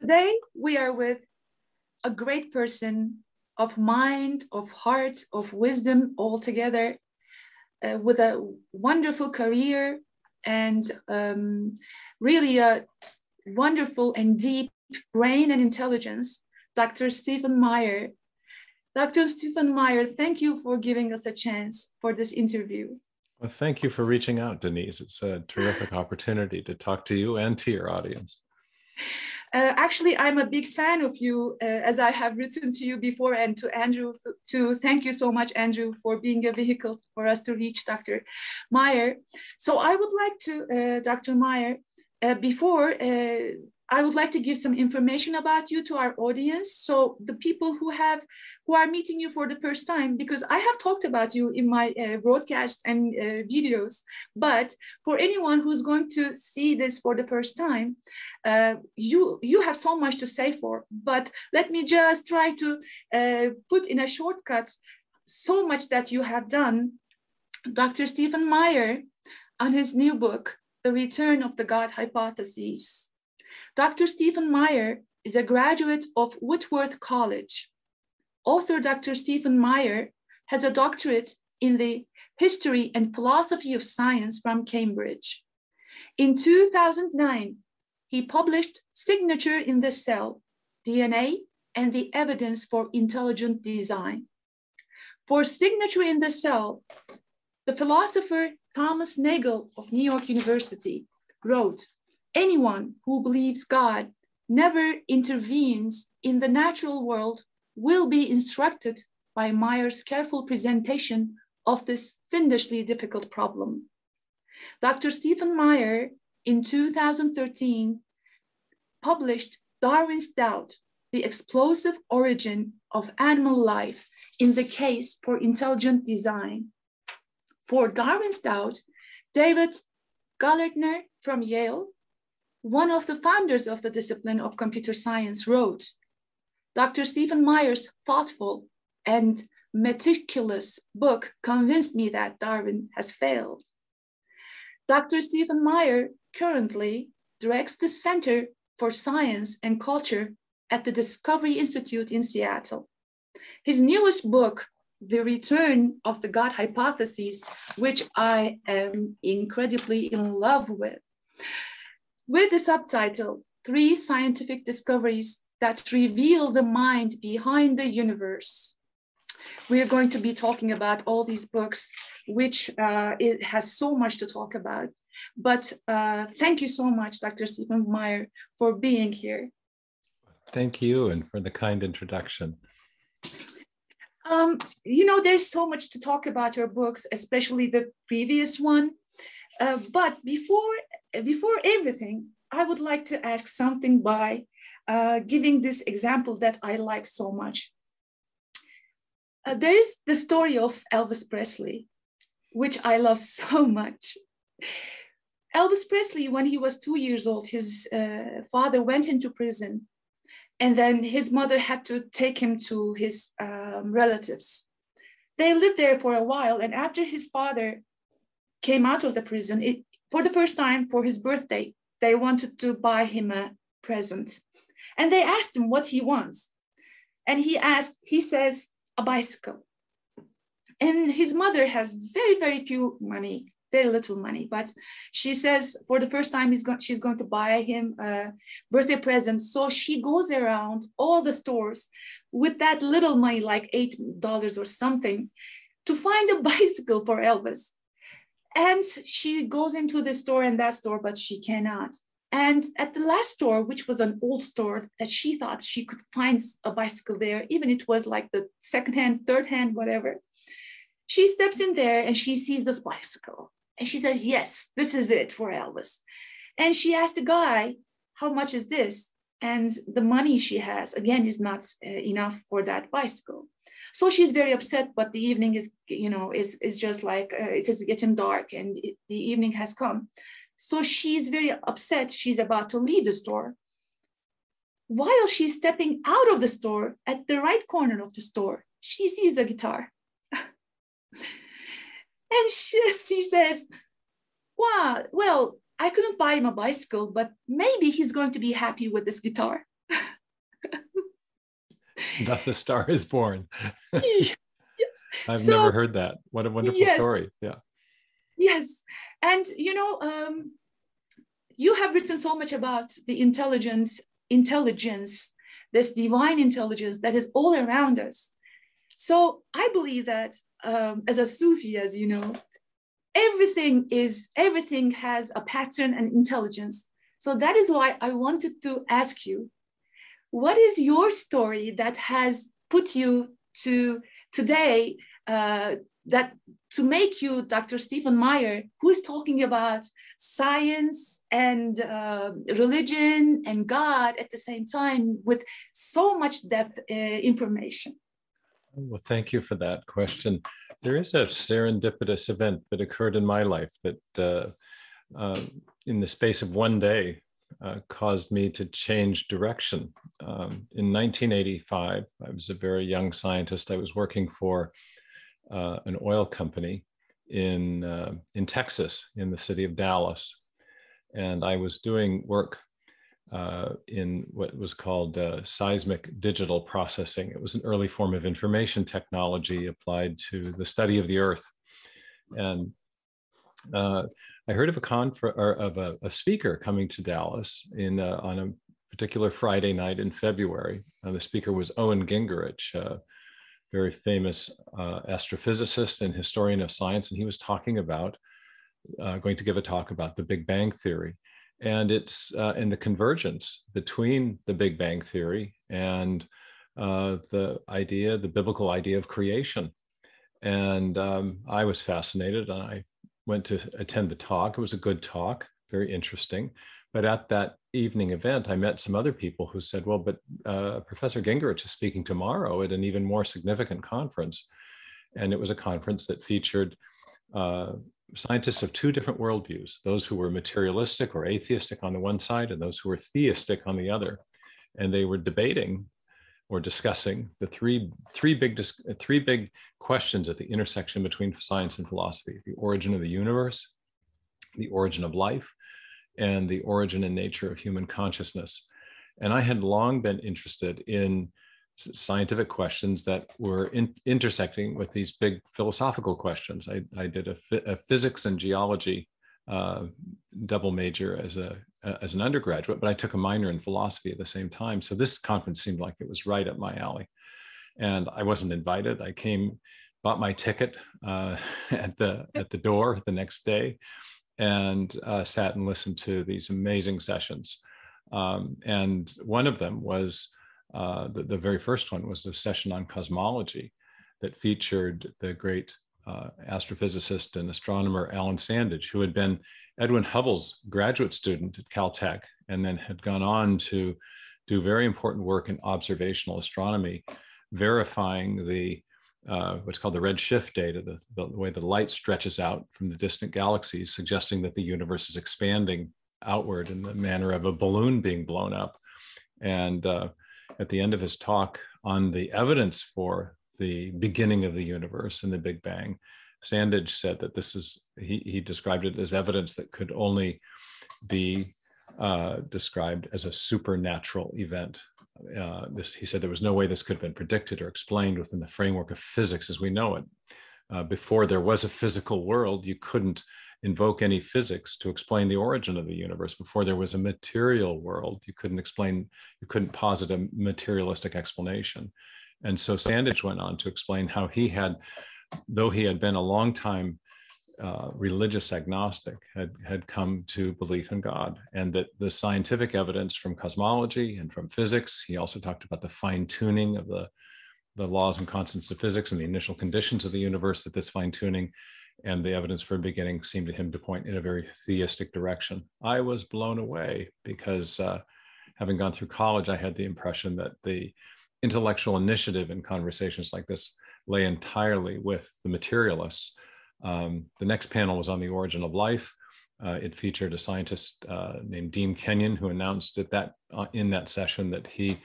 Today, we are with a great person of mind, of heart, of wisdom all together, with a wonderful career and really a wonderful and deep brain and intelligence, Dr. Stephen Meyer. Dr. Stephen Meyer, thank you for giving us a chance for this interview. Well, thank you for reaching out, Denise. It's a terrific opportunity to talk to you and to your audience. Actually, I'm a big fan of you, as I have written to you before, and to Andrew, to thank you so much, Andrew, for being a vehicle for us to reach Dr. Meyer. So I would like to, Dr. Meyer, I would like to give some information about you to our audience. So the people who are meeting you for the first time, because I have talked about you in my broadcasts and videos, but for anyone who's going to see this for the first time, you have so much to say for, but let me just try to put in a shortcut so much that you have done. Dr. Stephen Meyer, on his new book, The Return of the God Hypothesis. Dr. Stephen Meyer is a graduate of Whitworth College. Author Dr. Stephen Meyer has a doctorate in the history and philosophy of science from Cambridge. In 2009, he published Signature in the Cell, DNA and the Evidence for Intelligent Design. For Signature in the Cell, the philosopher Thomas Nagel of New York University wrote, "Anyone who believes God never intervenes in the natural world will be instructed by Meyer's careful presentation of this fiendishly difficult problem." Dr. Stephen Meyer, in 2013, published Darwin's Doubt, The Explosive Origin of Animal Life in the Case for Intelligent Design. For Darwin's Doubt, David Gallardner from Yale, one of the founders of the discipline of computer science, wrote, "Dr. Stephen Meyer's thoughtful and meticulous book convinced me that Darwin has failed." Dr. Stephen Meyer currently directs the Center for Science and Culture at the Discovery Institute in Seattle. His newest book, The Return of the God Hypothesis, which I am incredibly in love with the subtitle, 3 Scientific Discoveries That Reveal the Mind Behind the Universe. We are going to be talking about all these books, which it has so much to talk about. But thank you so much, Dr. Stephen Meyer, for being here. Thank you, and for the kind introduction. There's so much to talk about your books, especially the previous one. But before everything, I would like to ask something by giving this example that I like so much. There is the story of Elvis Presley, which I love so much. Elvis Presley, when he was 2 years old, his father went into prison, and then his mother had to take him to his relatives. They lived there for a while, and after his father came out of the prison, for the first time for his birthday, they wanted to buy him a present. And they asked him what he wants. And he says, a bicycle. And his mother has very, very very little money, but she says for the first time she's going to buy him a birthday present. So she goes around all the stores with that little money, like $8 or something, to find a bicycle for Elvis. And she goes into this store and that store, but she cannot. And at the last store, which was an old store that she thought she could find a bicycle there, even it was like the second-hand, third-hand, whatever. She steps in there and she sees this bicycle. And she says, yes, this is it for Elvis. And she asked the guy, how much is this? And the money she has, again, is not enough for that bicycle. So she's very upset, but the evening is just like, it is getting dark and the evening has come. So she's very upset. She's about to leave the store. While she's stepping out of the store, at the right corner of the store, she sees a guitar. And she says, wow, well, I couldn't buy him a bicycle, but maybe he's going to be happy with this guitar. Thus a star is born. Yes. I've So, never heard that. What a wonderful yes, story. Yeah. yes. And, you know, you have written so much about the intelligence, this divine intelligence that is all around us. So I believe that as a Sufi, as you know, everything has a pattern and intelligence. So that is why I wanted to ask you, what is your story that has put you to today, that to make you Dr. Stephen Meyer, who is talking about science and religion and God at the same time with so much depth information? Well, thank you for that question. There is a serendipitous event that occurred in my life that in the space of one day caused me to change direction. In 1985, I was a very young scientist. I was working for an oil company in Texas, in the city of Dallas. And I was doing work in what was called seismic digital processing. It was an early form of information technology applied to the study of the Earth. And I heard of a speaker coming to Dallas on a particular Friday night in February. The speaker was Owen Gingerich, a very famous astrophysicist and historian of science, and he was talking about going to give a talk about the Big Bang Theory. And it's in the convergence between the Big Bang Theory and the biblical idea of creation. And I was fascinated, and I went to attend the talk. It was a good talk, very interesting. But at that evening event, I met some other people who said, well, but Professor Gingerich is speaking tomorrow at an even more significant conference. And it was a conference that featured scientists of two different worldviews, those who were materialistic or atheistic on the one side and those who were theistic on the other. And they were debating or discussing the three big questions at the intersection between science and philosophy: the origin of the universe, the origin of life, and the origin and nature of human consciousness. And I had long been interested in scientific questions that were intersecting with these big philosophical questions. I did a physics and geology double major as an undergraduate, but I took a minor in philosophy at the same time. So this conference seemed like it was right up my alley. And I wasn't invited. I came, bought my ticket at the door the next day, and sat and listened to these amazing sessions. And one of them was, the very first one was a session on cosmology that featured the great astrophysicist and astronomer Alan Sandage, who had been Edwin Hubble's graduate student at Caltech and then had gone on to do very important work in observational astronomy, verifying the what's called the redshift data, the way the light stretches out from the distant galaxies, suggesting that the universe is expanding outward in the manner of a balloon being blown up. And at the end of his talk on the evidence for the beginning of the universe and the Big Bang, Sandage said that this is, he described it as evidence that could only be described as a supernatural event. He said there was no way this could have been predicted or explained within the framework of physics as we know it. Before there was a physical world, you couldn't invoke any physics to explain the origin of the universe. Before there was a material world, you couldn't posit a materialistic explanation. And so Sandage went on to explain how he had, though he had been a long time religious agnostic, had come to belief in God, and that the scientific evidence from cosmology and from physics, he also talked about the fine tuning of the laws and constants of physics and the initial conditions of the universe, that this fine tuning and the evidence for a beginning seemed to him to point in a very theistic direction. I was blown away because having gone through college, I had the impression that the intellectual initiative in conversations like this lay entirely with the materialists. The next panel was on the origin of life. It featured a scientist named Dean Kenyon, who announced in that session that he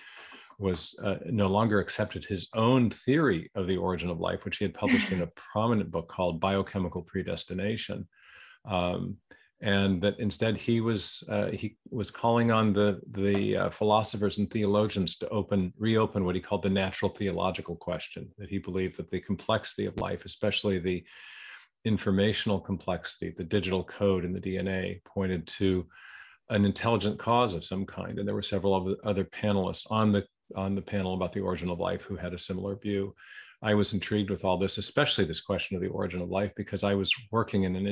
was no longer accepted his own theory of the origin of life, which he had published in a prominent book called Biochemical Predestination. and that instead he was calling on the philosophers and theologians to reopen what he called the natural theological question, that he believed that the complexity of life, especially the informational complexity, the digital code in the DNA, pointed to an intelligent cause of some kind. And there were several other panelists on the panel about the origin of life who had a similar view. I was intrigued with all this, especially this question of the origin of life, because I was working with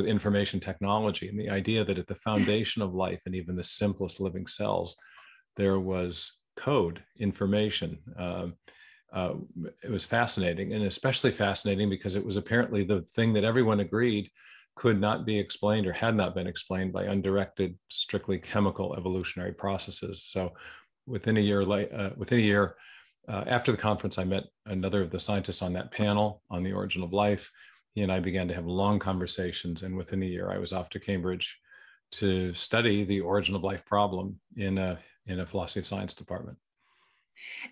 information technology, and the idea that at the foundation of life and even the simplest living cells, there was code, information. It was fascinating, and especially fascinating because it was apparently the thing that everyone agreed could not be explained or had not been explained by undirected, strictly chemical evolutionary processes. So within a year after the conference, I met another of the scientists on that panel on the origin of life. He and I began to have long conversations, and within a year I was off to Cambridge to study the origin of life problem in a philosophy of science department.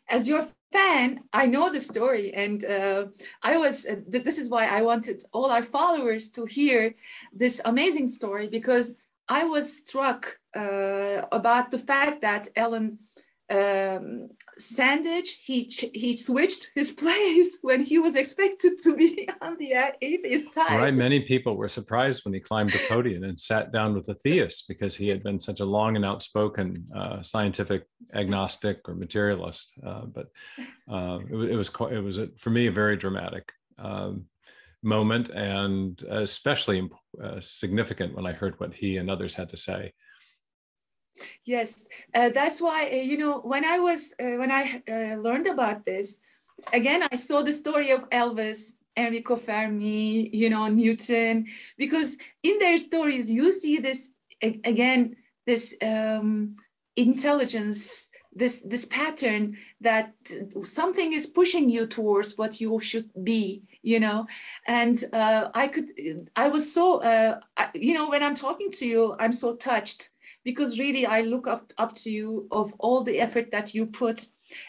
As your fan, I know the story, and this is why I wanted all our followers to hear this amazing story, because I was struck about the fact that Ellen Sandage, he switched his place when he was expected to be on the atheist side. Right, many people were surprised when he climbed the podium and sat down with the theists, because he had been such a long and outspoken scientific agnostic or materialist. But it was for me a very dramatic moment, and especially significant when I heard what he and others had to say. Yes, that's why, when I learned about this, again, I saw the story of Elvis, Enrico Fermi, Newton, because in their stories, you see this, again, this intelligence, this pattern that something is pushing you towards what you should be, and I was so, when I'm talking to you, I'm so touched, because really I look up to you of all the effort that you put,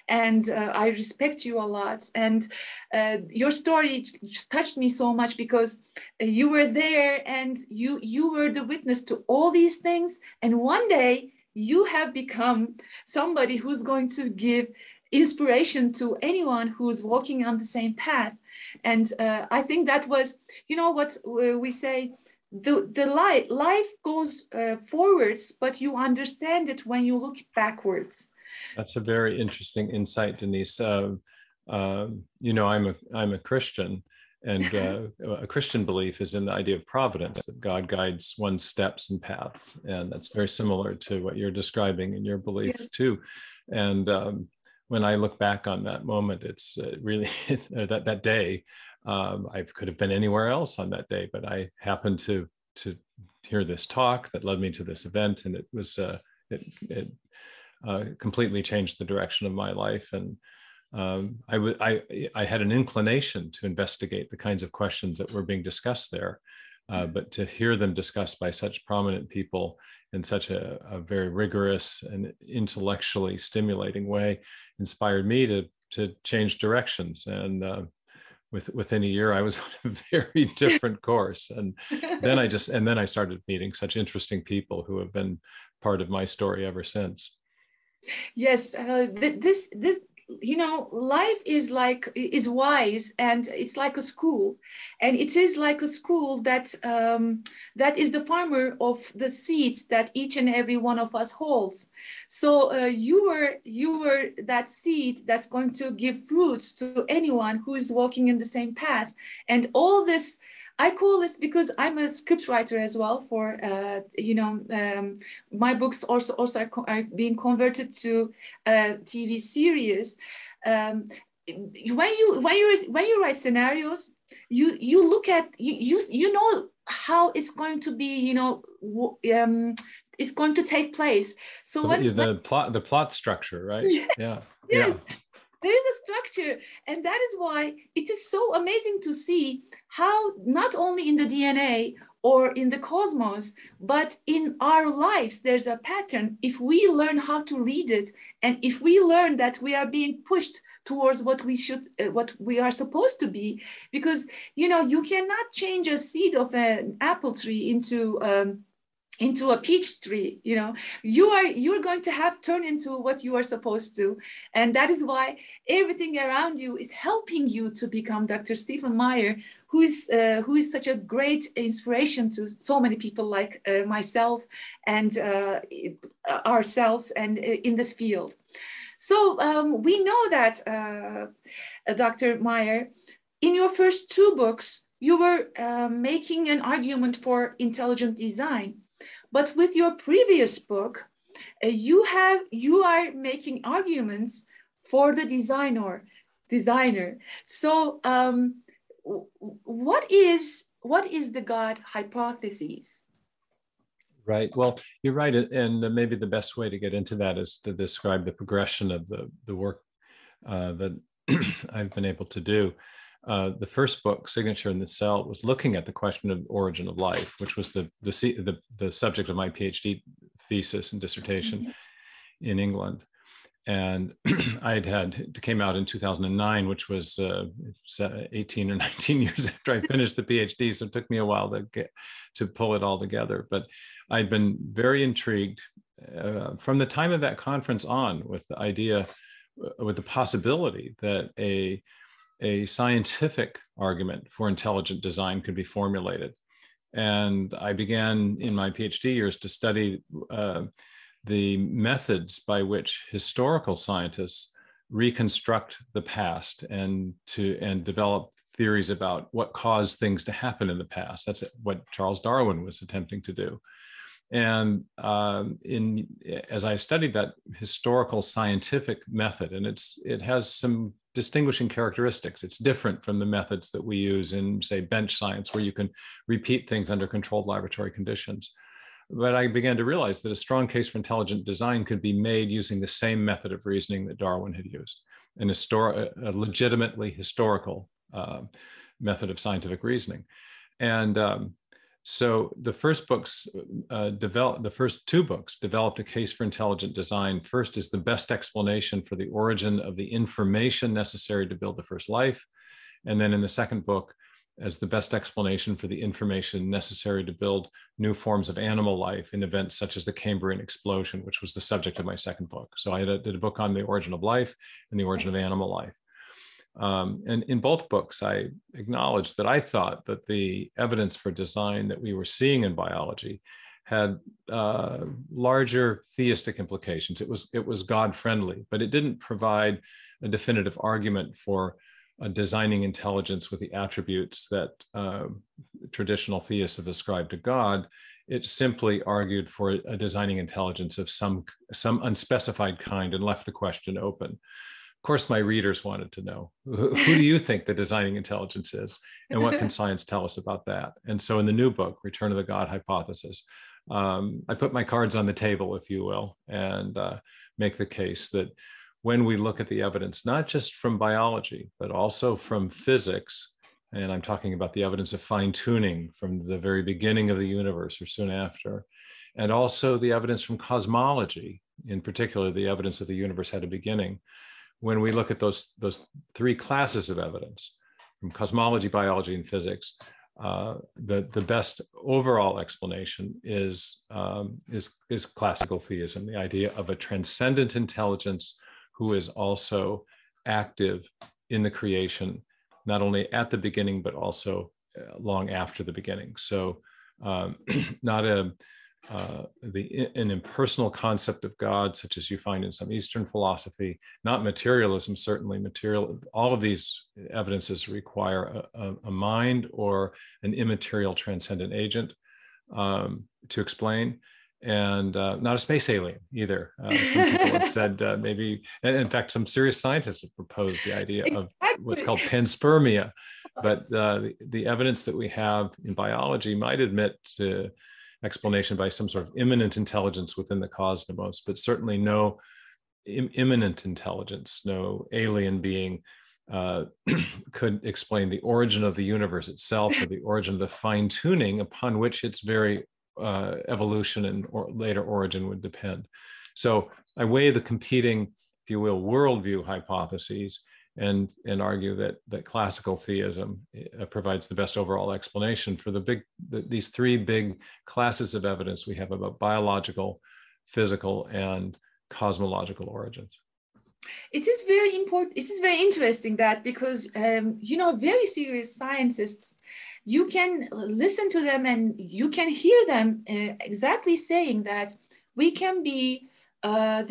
and I respect you a lot. And your story touched me so much, because you were there and you were the witness to all these things. And one day you have become somebody who's going to give inspiration to anyone who's walking on the same path. And I think that was, what we say, the life goes forwards, but you understand it when you look backwards. That's a very interesting insight, Denise. I'm a Christian, and a Christian belief is in the idea of providence, that God guides one's steps and paths, and that's very similar to what you're describing in your belief. Yes. Too. And when I look back on that moment, it's really that day. I could have been anywhere else on that day, but I happened to hear this talk that led me to this event, and it was it completely changed the direction of my life. And I had an inclination to investigate the kinds of questions that were being discussed there, but to hear them discussed by such prominent people in such a very rigorous and intellectually stimulating way inspired me to change directions. And within a year, I was on a very different course, and then I started meeting such interesting people who have been part of my story ever since. Yes, this life is wise, and it's like a school, and it is like a school that is the farmer of the seeds that each and every one of us holds. So you were that seed that's going to give fruits to anyone who is walking in the same path. And all this, I call this, because I'm a scriptwriter as well for, my books also are being converted to TV series. When you write scenarios, you look at, you know how it's going to be, it's going to take place. So the plot structure, right? Yeah. Yes. Yeah. There is a structure, and that is why it is so amazing to see how not only in the DNA or in the cosmos, but in our lives, there's a pattern. If we learn how to read it, and if we learn that we are being pushed towards what we are supposed to be, because, you know, you cannot change a seed of an apple tree into a peach tree. You know, you're going to have turn into what you are supposed to. And that is why everything around you is helping you to become Dr. Stephen Meyer, who is such a great inspiration to so many people like myself and ourselves and in this field. So we know that, Dr. Meyer, in your first two books, you were making an argument for intelligent design. But with your previous book, you are making arguments for the designer. So what is the God hypothesis? Right. Well, you're right. And maybe the best way to get into that is to describe the progression of the work that I've been able to do. The first book, Signature in the Cell, was looking at the question of origin of life, which was the subject of my PhD thesis and dissertation in England. And it came out in 2009, which was 18 or 19 years after I finished the PhD. So it took me a while to pull it all together. But I'd been very intrigued from the time of that conference on with the idea, with the possibility that a scientific argument for intelligent design could be formulated. And I began in my PhD years to study the methods by which historical scientists reconstruct the past and develop theories about what caused things to happen in the past. That's what Charles Darwin was attempting to do. And as I studied that historical scientific method, and it has some distinguishing characteristics. It's different from the methods that we use in, say, bench science, where you can repeat things under controlled laboratory conditions. But I began to realize that a strong case for intelligent design could be made using the same method of reasoning that Darwin had used, a legitimately historical method of scientific reasoning. And so the first two books developed a case for intelligent design. First is the best explanation for the origin of the information necessary to build the first life. And then in the second book, as the best explanation for the information necessary to build new forms of animal life in events such as the Cambrian explosion, which was the subject of my second book. So I did a book on the origin of life and the origin of animal life. And in both books, I acknowledged that I thought that the evidence for design that we were seeing in biology had larger theistic implications. It was God-friendly, but it didn't provide a definitive argument for designing intelligence with the attributes that traditional theists have ascribed to God. It simply argued for a designing intelligence of some unspecified kind and left the question open. Of course, my readers wanted to know, who do you think the designing intelligence is? And what can science tell us about that? And so in the new book, Return of the God Hypothesis, I put my cards on the table, if you will, and make the case that when we look at the evidence, not just from biology, but also from physics, and I'm talking about the evidence of fine-tuning from the very beginning of the universe or soon after, and also the evidence from cosmology, in particular, the evidence that the universe had a beginning. When we look at those three classes of evidence, from cosmology, biology, and physics, the best overall explanation is classical theism, the idea of a transcendent intelligence who is also active in the creation, not only at the beginning, but also long after the beginning. So not an impersonal concept of God, such as you find in some Eastern philosophy, not materialism, certainly all of these evidences require a mind or an immaterial transcendent agent to explain. And not a space alien either. Some people have said maybe, and in fact, some serious scientists have proposed the idea of what's called panspermia. But the evidence that we have in biology might admit to explanation by some sort of immanent intelligence within the cosmos, but certainly no immanent intelligence, no alien being could explain the origin of the universe itself, or the origin of the fine-tuning upon which its very evolution and later origin would depend. So I weigh the competing, if you will, worldview hypotheses, and argue that classical theism provides the best overall explanation for these three big classes of evidence we have about biological, physical, and cosmological origins. It is very important. It is very interesting that, because, very serious scientists, you can listen to them and you can hear them exactly saying that we can be a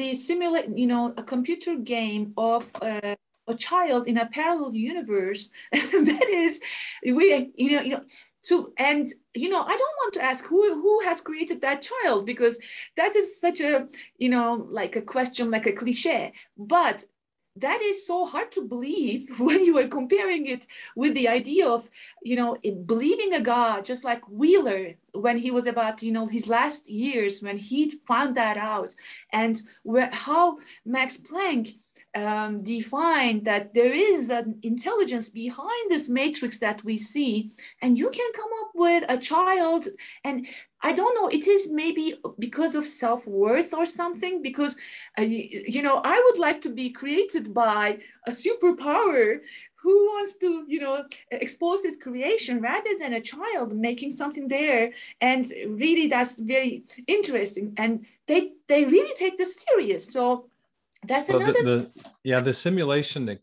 computer game of a child in a parallel universe. That is, I don't want to ask who has created that child, because that is such a, like a question, like a cliche, but that is so hard to believe when you are comparing it with the idea of, believing a God, just like Wheeler, when he was about, his last years, when he found that out, and how Max Planck defined that there is an intelligence behind this matrix that we see, and you can come up with a child. And I don't know, it is maybe because of self-worth or something, because I would like to be created by a superpower who wants to expose his creation, rather than a child making something there. And really, that's very interesting, and they really take this serious. So that's another. The simulation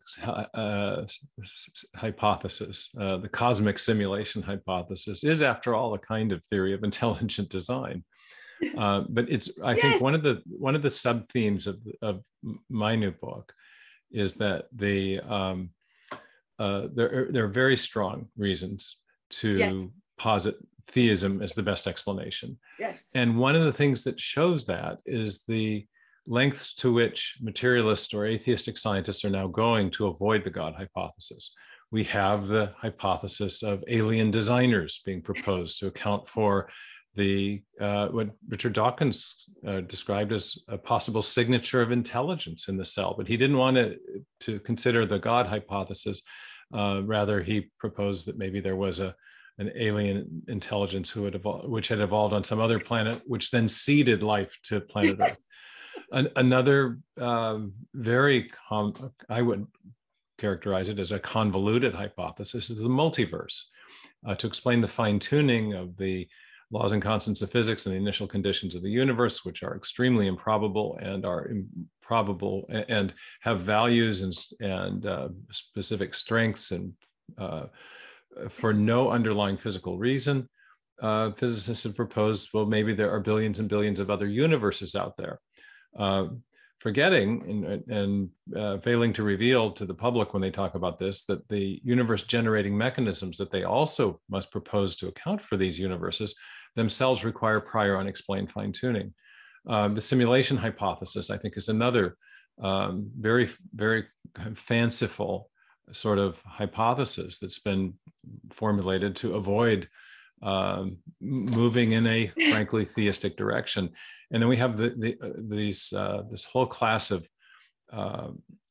hypothesis, the cosmic simulation hypothesis, is, after all, a kind of theory of intelligent design. But it's, I think, one of the sub themes of my new book is that there are very strong reasons to posit theism as the best explanation. Yes. And one of the things that shows that is the lengths to which materialists or atheistic scientists are now going to avoid the God hypothesis. We have the hypothesis of alien designers being proposed to account for what Richard Dawkins described as a possible signature of intelligence in the cell, but he didn't want to consider the God hypothesis. Rather, he proposed that maybe there was an alien intelligence which had evolved on some other planet, which then seeded life to planet Earth. Another I would characterize it as a convoluted hypothesis, is the multiverse, to explain the fine-tuning of the laws and constants of physics and the initial conditions of the universe, which are extremely improbable and have values and specific strengths, and for no underlying physical reason. Physicists have proposed, well, maybe there are billions and billions of other universes out there. Forgetting and failing to reveal to the public when they talk about this, that the universe generating mechanisms that they also must propose to account for these universes themselves require prior unexplained fine-tuning. The simulation hypothesis, I think, is another very, very fanciful sort of hypothesis that's been formulated to avoid moving in a frankly theistic direction. And then we have this whole class of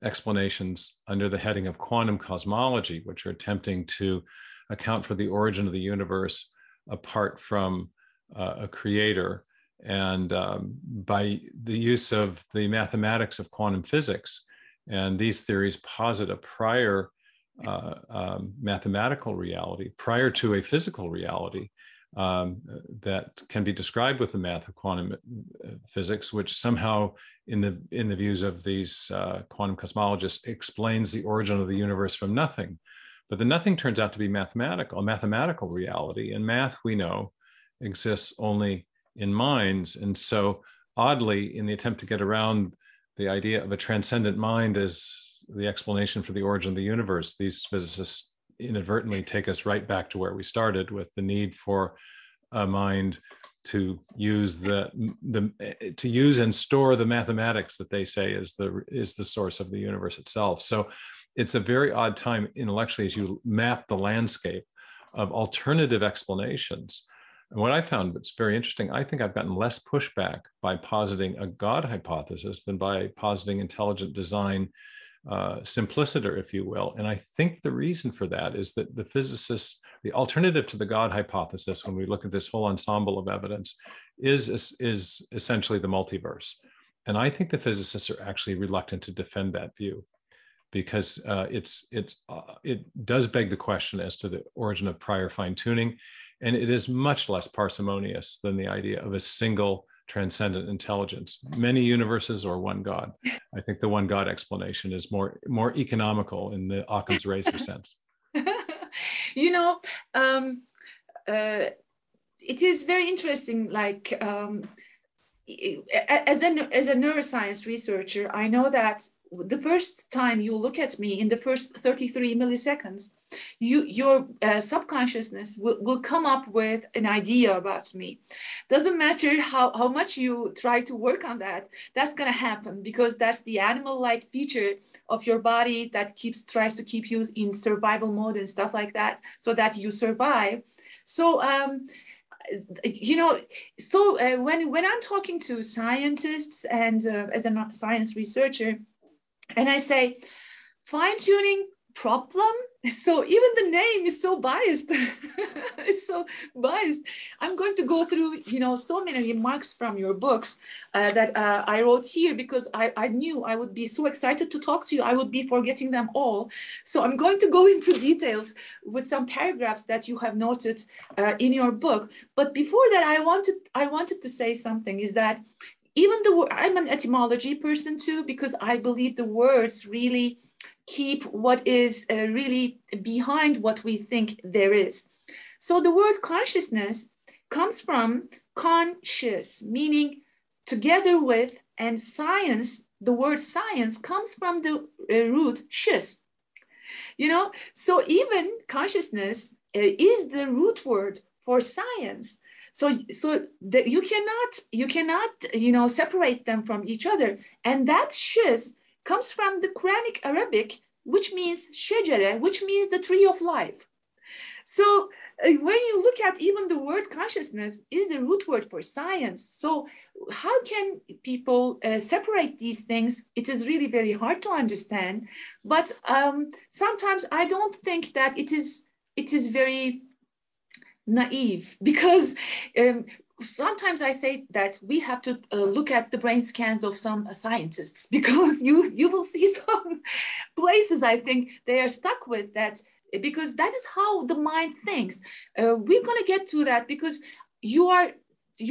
explanations under the heading of quantum cosmology, which are attempting to account for the origin of the universe apart from a creator, and by the use of the mathematics of quantum physics. And these theories posit a prior mathematical reality, prior to a physical reality, that can be described with the math of quantum physics, which somehow, in the views of these quantum cosmologists, explains the origin of the universe from nothing. But the nothing turns out to be a mathematical reality, and math, we know, exists only in minds. And so, oddly, in the attempt to get around the idea of a transcendent mind as the explanation for the origin of the universe, these physicists inadvertently take us right back to where we started, with the need for a mind to use to use and store the mathematics that they say is the source of the universe itself. So it's a very odd time intellectually as you map the landscape of alternative explanations. And what I found that's very interesting, I think I've gotten less pushback by positing a God hypothesis than by positing intelligent design simpliciter, if you will. And I think the reason for that is that the physicists, the alternative to the God hypothesis, when we look at this whole ensemble of evidence, is essentially the multiverse. And I think the physicists are actually reluctant to defend that view, because it does beg the question as to the origin of prior fine-tuning, and it is much less parsimonious than the idea of a single transcendent intelligence, many universes, or one God. I think the one God explanation is more economical in the Occam's razor sense. You know, it is very interesting. Like as a neuroscience researcher, I know that the first time you look at me, in the first 33 milliseconds, your subconsciousness will come up with an idea about me. Doesn't matter how much you try to work on that, that's going to happen, because that's the animal-like feature of your body that tries to keep you in survival mode and stuff like that, so that you survive. So you know, so when I'm talking to scientists and as a science researcher, and I say fine-tuning problem, so even the name is so biased. It's so biased. I'm going to go through, you know, so many remarks from your books that I wrote here, because I knew I would be so excited to talk to you. I would be forgetting them all. So I'm going to go into details with some paragraphs that you have noted in your book. But before that, I wanted to say something, is that even I'm an etymology person too, because I believe the words really keep what is really behind what we think there is. So the word consciousness comes from conscious, meaning together with, and science, the word science comes from the root shis. You know, so even consciousness is the root word for science. So that you cannot, you know, separate them from each other. And that shis comes from the Quranic Arabic, which means shejere, which means the tree of life. So when you look at even the word consciousness is the root word for science. So how can people separate these things? It is really very hard to understand. But sometimes I don't think that it is very naive, because sometimes I say that we have to look at the brain scans of some scientists, because you will see some places I think they are stuck with that, because that is how the mind thinks. We're going to get to that, because you're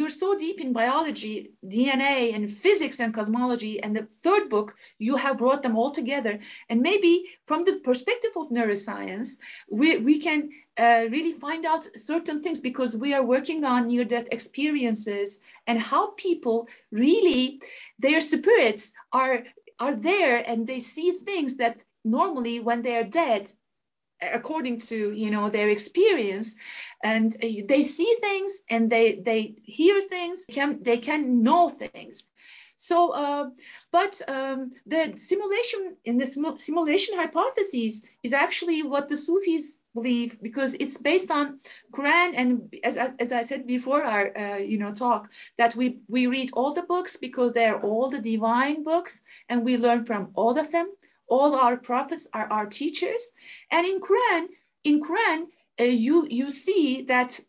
so deep in biology, DNA, and physics and cosmology, and the third book, you have brought them all together. And maybe from the perspective of neuroscience, we can really find out certain things, because we are working on near-death experiences and how people really, their spirits are there, and they see things that normally when they are dead, according to, you know, their experience, and they see things and they hear things, they can know things. So but the simulation, in the simulation hypothesis, is actually what the Sufis believe, because it's based on Quran, and as I said before our you know, talk, that we read all the books because they are all the divine books, and we learn from all of them. All our prophets are our teachers. And in Quran, you see that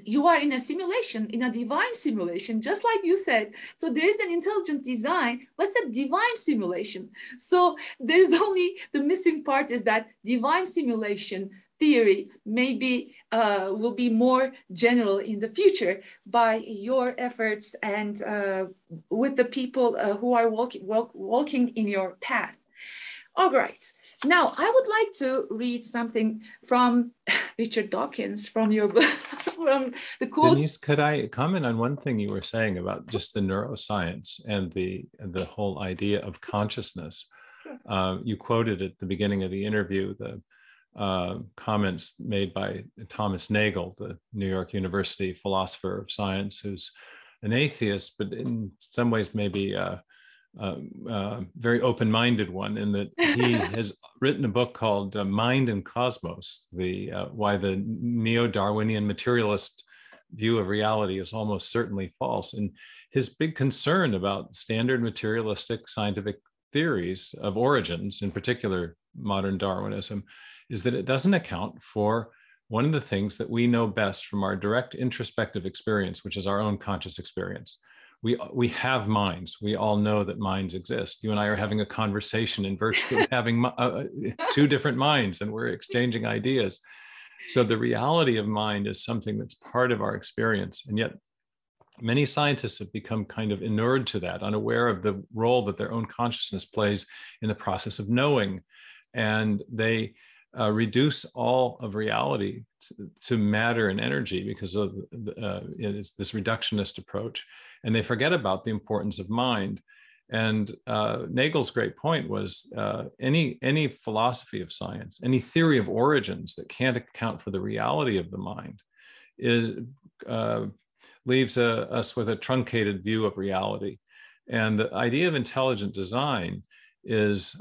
you are in a simulation, in a divine simulation, just like you said. So there is an intelligent design, but it's a divine simulation. So there's only, the missing part is that divine simulation theory maybe will be more general in the future by your efforts and with the people who are walking in your path. All right. Now, I would like to read something from Richard Dawkins, from your book, from the quotes. Denise, could I comment on one thing you were saying about just the neuroscience and the whole idea of consciousness? Sure. You quoted at the beginning of the interview the comments made by Thomas Nagel, the New York University philosopher of science, who's an atheist, but in some ways maybe very open-minded one, in that he has written a book called Mind and Cosmos, why the neo-Darwinian materialist view of reality is almost certainly false. And his big concern about standard materialistic scientific theories of origins, in particular modern Darwinism, is that it doesn't account for one of the things that we know best from our direct introspective experience, which is our own conscious experience. We have minds. We all know that minds exist. You and I are having a conversation in virtue of having two different minds, and we're exchanging ideas. So the reality of mind is something that's part of our experience. And yet many scientists have become kind of inured to that, unaware of the role that their own consciousness plays in the process of knowing. And they reduce all of reality to matter and energy because of it's this reductionist approach. And they forget about the importance of mind. And Nagel's great point was any philosophy of science, any theory of origins that can't account for the reality of the mind leaves us with a truncated view of reality. And the idea of intelligent design is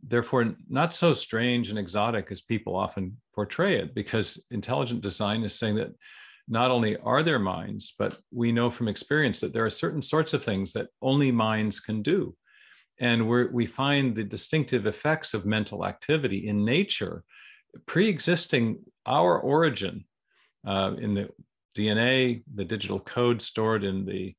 therefore not so strange and exotic as people often portray it, because intelligent design is saying that not only are there minds, but we know from experience that there are certain sorts of things that only minds can do. And we find the distinctive effects of mental activity in nature pre-existing our origin in the DNA, the digital code stored in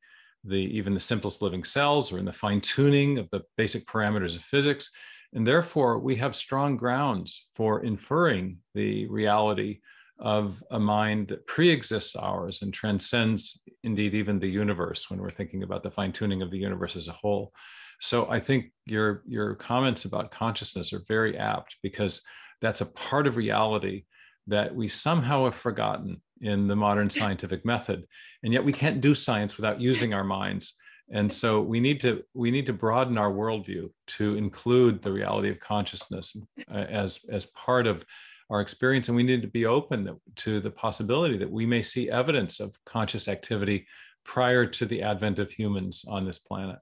even the simplest living cells, or in the fine-tuning of the basic parameters of physics. And therefore, we have strong grounds for inferring the reality of a mind that pre-exists ours and transcends, indeed, even the universe when we're thinking about the fine-tuning of the universe as a whole. So I think your comments about consciousness are very apt, because that's a part of reality that we somehow have forgotten in the modern scientific method. And yet we can't do science without using our minds. And so we need to broaden our worldview to include the reality of consciousness as part of our experience. And we need to be open to the possibility that we may see evidence of conscious activity prior to the advent of humans on this planet.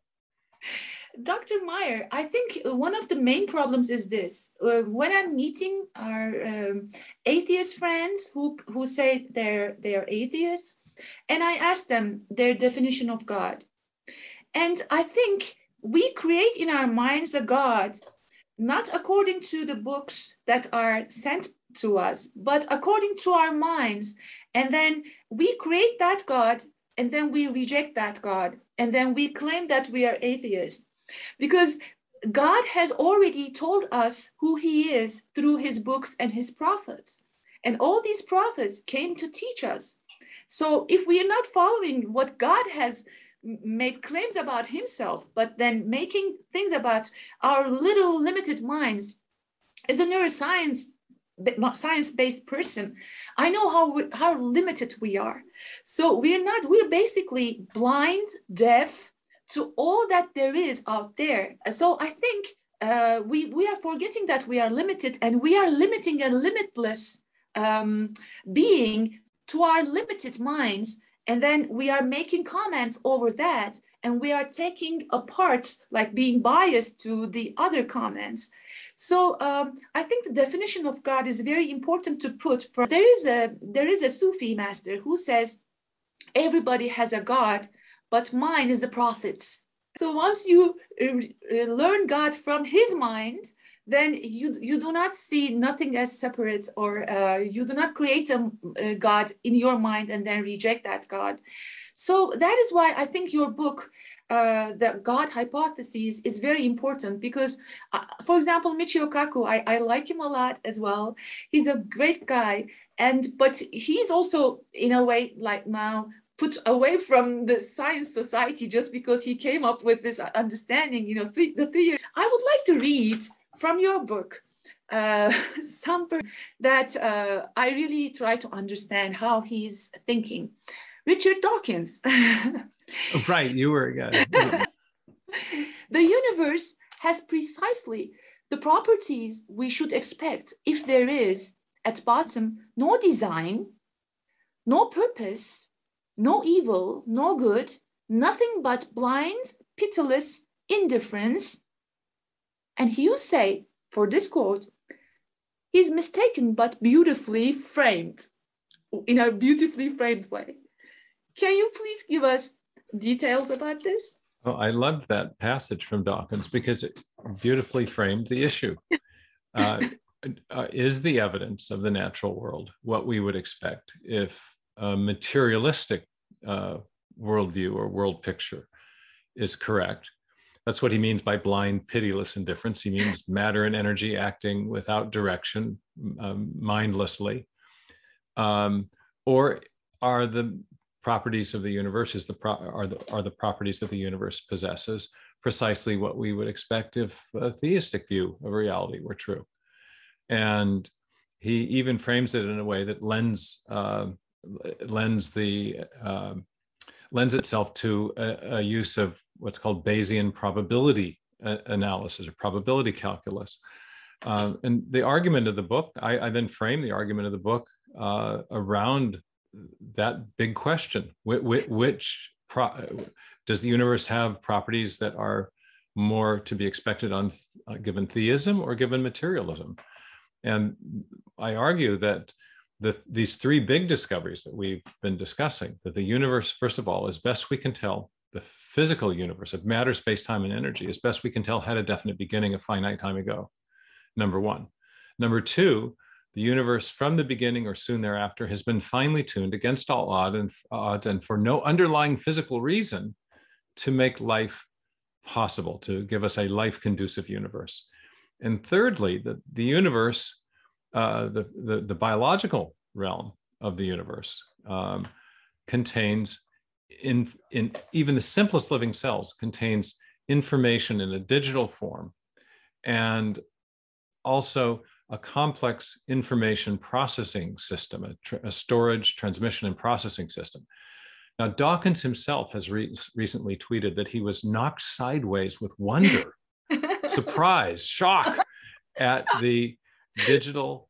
Dr. Meyer, I think one of the main problems is this. When I'm meeting our atheist friends who say they're atheists, and I ask them their definition of God. And I think we create in our minds a God, not according to the books that are sent to us, but according to our minds. And then we create that God, and then we reject that God. And then we claim that we are atheists. Because God has already told us who he is through his books and his prophets. And all these prophets came to teach us. So if we are not following what God has made claims about himself, but then making things about our little limited minds, as a neuroscience science-based person, I know how limited we are. So we're basically blind, deaf to all that there is out there. So I think we are forgetting that we are limited, and we are limiting a limitless being to our limited minds. And then we are making comments over that, and we are taking apart, like being biased to the other comments. So I think the definition of God is very important to put. There is a Sufi master who says, everybody has a God, but mine is the prophets. So once you learn God from his mind, then you do not see nothing as separate, or you do not create a God in your mind and then reject that God. So that is why I think your book, the God Hypotheses, is very important, because, for example, Michio Kaku, I like him a lot as well. He's a great guy, but he's also, in a way, like now, put away from the science society just because he came up with this understanding, the theory. I would like to read from your book some that I really try to understand how he's thinking. Richard Dawkins. Right, you were a guy. The universe has precisely the properties we should expect if there is, at bottom, no design, no purpose, no evil, no good, nothing but blind, pitiless indifference. And you say, for this quote, he's mistaken but beautifully framed, in a beautifully framed way. Can you please give us details about this? Well, I loved that passage from Dawkins because it beautifully framed the issue. Is the evidence of the natural world what we would expect if a materialistic worldview or world picture is correct? That's what he means by blind, pitiless indifference. He means matter and energy acting without direction, mindlessly. Or are the properties of the universe, are the properties that the universe possesses precisely what we would expect if a theistic view of reality were true? And he even frames it in a way that lends itself to a use of what's called Bayesian probability analysis or probability calculus. And the argument of the book, I then frame the argument of the book around that big question: does the universe have properties that are more to be expected on given theism or given materialism? And I argue that these three big discoveries that we've been discussing, that the universe, first of all, as best we can tell, the physical universe of matter, space, time, and energy, as best we can tell, had a definite beginning a finite time ago, number one. Number two, the universe from the beginning or soon thereafter has been finely tuned against all odds and for no underlying physical reason to make life possible, to give us a life-conducive universe. And thirdly, the universe, the biological realm of the universe contains, in even the simplest living cells, contains information in a digital form, and also a complex information processing system, a storage, transmission, and processing system. Now, Dawkins himself has recently tweeted that he was knocked sideways with wonder, surprise, shock at the digital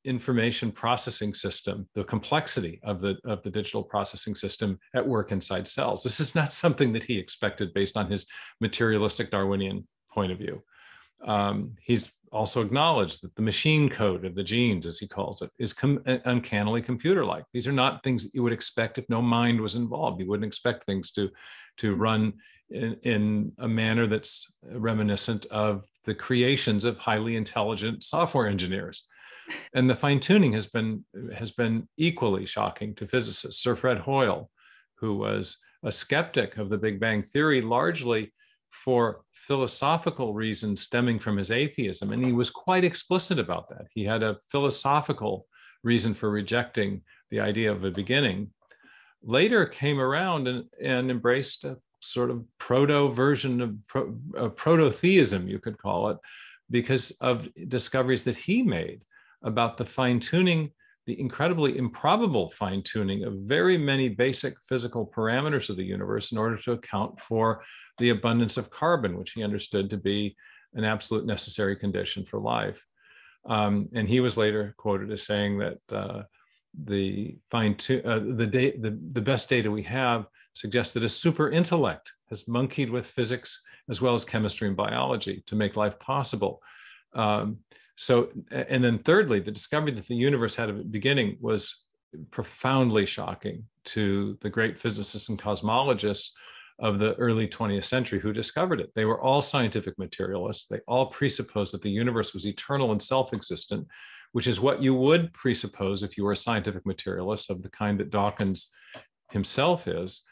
information processing system, the complexity of the digital processing system at work inside cells. This is not something that he expected based on his materialistic Darwinian point of view. He's also acknowledged that the machine code of the genes, as he calls it, is uncannily computer-like. These are not things that you would expect if no mind was involved. You wouldn't expect things to run in a manner that's reminiscent of the creations of highly intelligent software engineers. And the fine-tuning has been equally shocking to physicists. Sir Fred Hoyle, who was a skeptic of the Big Bang Theory, largely for philosophical reasons stemming from his atheism. And he was quite explicit about that. He had a philosophical reason for rejecting the idea of a beginning. Later came around and embraced a sort of proto-version of proto-theism, you could call it, because of discoveries that he made about the fine-tuning, the incredibly improbable fine-tuning of very many basic physical parameters of the universe in order to account for the abundance of carbon, which he understood to be an absolute necessary condition for life. And he was later quoted as saying that the best data we have suggests that a super intellect has monkeyed with physics as well as chemistry and biology to make life possible. And then thirdly, the discovery that the universe had a beginning was profoundly shocking to the great physicists and cosmologists of the early 20th century who discovered it. They were all scientific materialists. They all presupposed that the universe was eternal and self-existent, which is what you would presuppose if you were a scientific materialist of the kind that Dawkins himself is.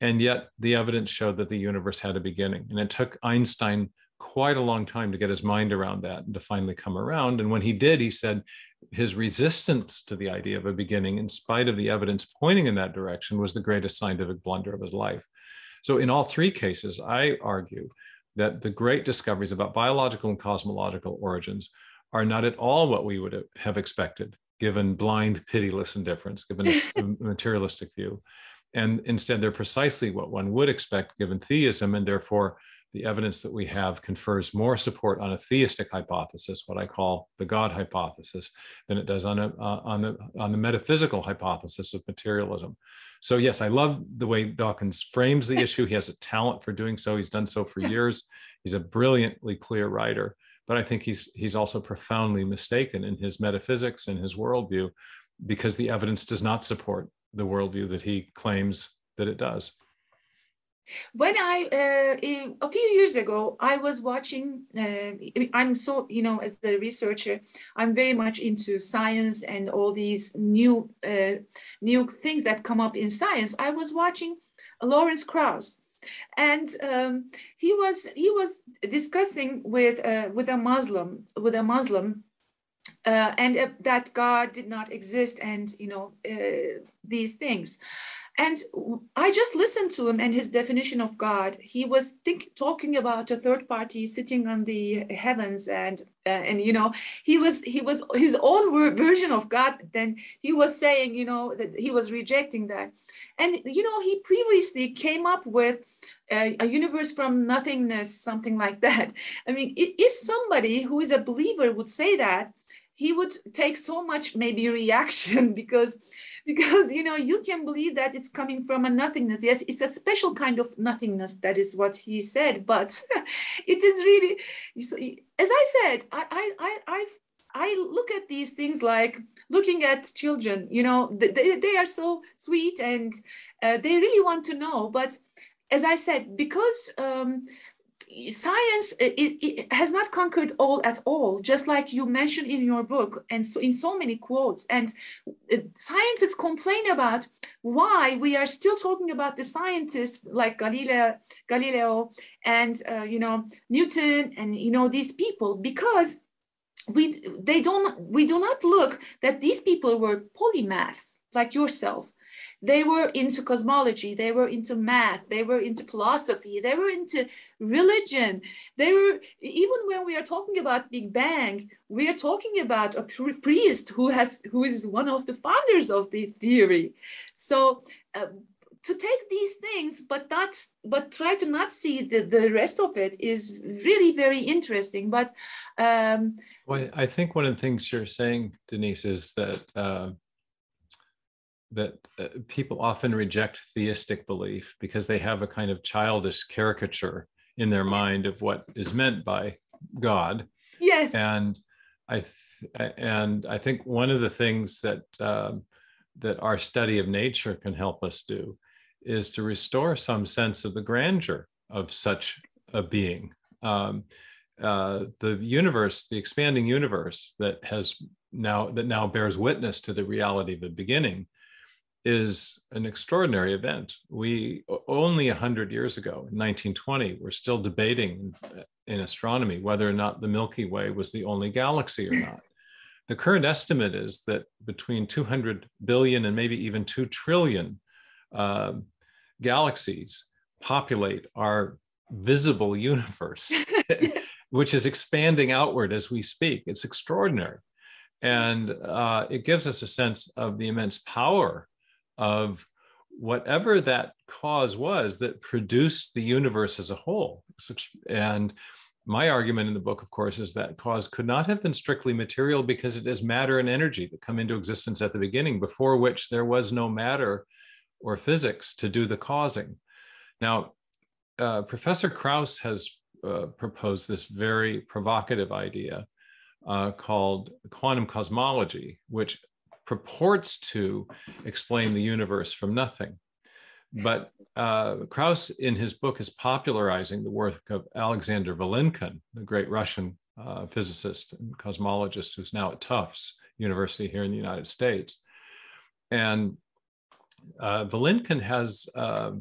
And yet the evidence showed that the universe had a beginning. And it took Einstein quite a long time to get his mind around that and to finally come around. And when he did, he said his resistance to the idea of a beginning, in spite of the evidence pointing in that direction, was the greatest scientific blunder of his life. So in all three cases, I argue that the great discoveries about biological and cosmological origins are not at all what we would have expected, given blind, pitiless indifference, given a materialistic view. And instead, they're precisely what one would expect given theism, and therefore the evidence that we have confers more support on a theistic hypothesis, what I call the God hypothesis, than it does on the metaphysical hypothesis of materialism. So yes, I love the way Dawkins frames the issue. He has a talent for doing so. He's done so for years. He's a brilliantly clear writer, but I think he's also profoundly mistaken in his metaphysics and his worldview, because the evidence does not support the worldview that he claims that it does. When a few years ago, I was watching, I'm so, as the researcher, I'm very much into science and all these new things that come up in science. I was watching Lawrence Krauss, and he was discussing with a Muslim, and that God did not exist, and these things. And I just listened to him and his definition of God. He was talking about a third party sitting on the heavens, and he was his own version of God. Then he was saying, that he was rejecting that, and he previously came up with a universe from nothingness, something like that. I mean, if somebody who is a believer would say that, he would take so much maybe reaction because you can believe that it's coming from a nothingness. Yes, it's a special kind of nothingness. That is what he said. But it is really, as I said, I look at these things like looking at children. They are so sweet, and they really want to know. But as I said, because science it has not conquered all at all, just like you mentioned in your book, and so in so many quotes. And scientists complain about why we are still talking about the scientists like Galileo and Newton and these people, because we do not look that these people were polymaths like yourself. They were into cosmology, they were into math, they were into philosophy, they were into religion. They were, even when we are talking about Big Bang, we are talking about a priest who is one of the founders of the theory. So to take these things, but try to not see the rest of it is really very interesting. But well, I think one of the things you're saying, Denise, is that people often reject theistic belief because they have a kind of childish caricature in their mind of what is meant by God. Yes. And I think one of the things that our study of nature can help us do is to restore some sense of the grandeur of such a being. The universe, the expanding universe that now bears witness to the reality of the beginning, is an extraordinary event. We only 100 years ago, in 1920, we're still debating in astronomy whether or not the Milky Way was the only galaxy or not. The current estimate is that between 200 billion and maybe even 2 trillion galaxies populate our visible universe, Yes. which is expanding outward as we speak. It's extraordinary. And it gives us a sense of the immense power of whatever that cause was that produced the universe as a whole. And my argument in the book, of course, is that cause could not have been strictly material, because it is matter and energy that come into existence at the beginning, before which there was no matter or physics to do the causing. Now, Professor Krauss has proposed this very provocative idea called quantum cosmology, which purports to explain the universe from nothing. But Krauss, in his book, is popularizing the work of Alexander Vilenkin, the great Russian physicist and cosmologist who's now at Tufts University here in the United States. And Vilenkin has a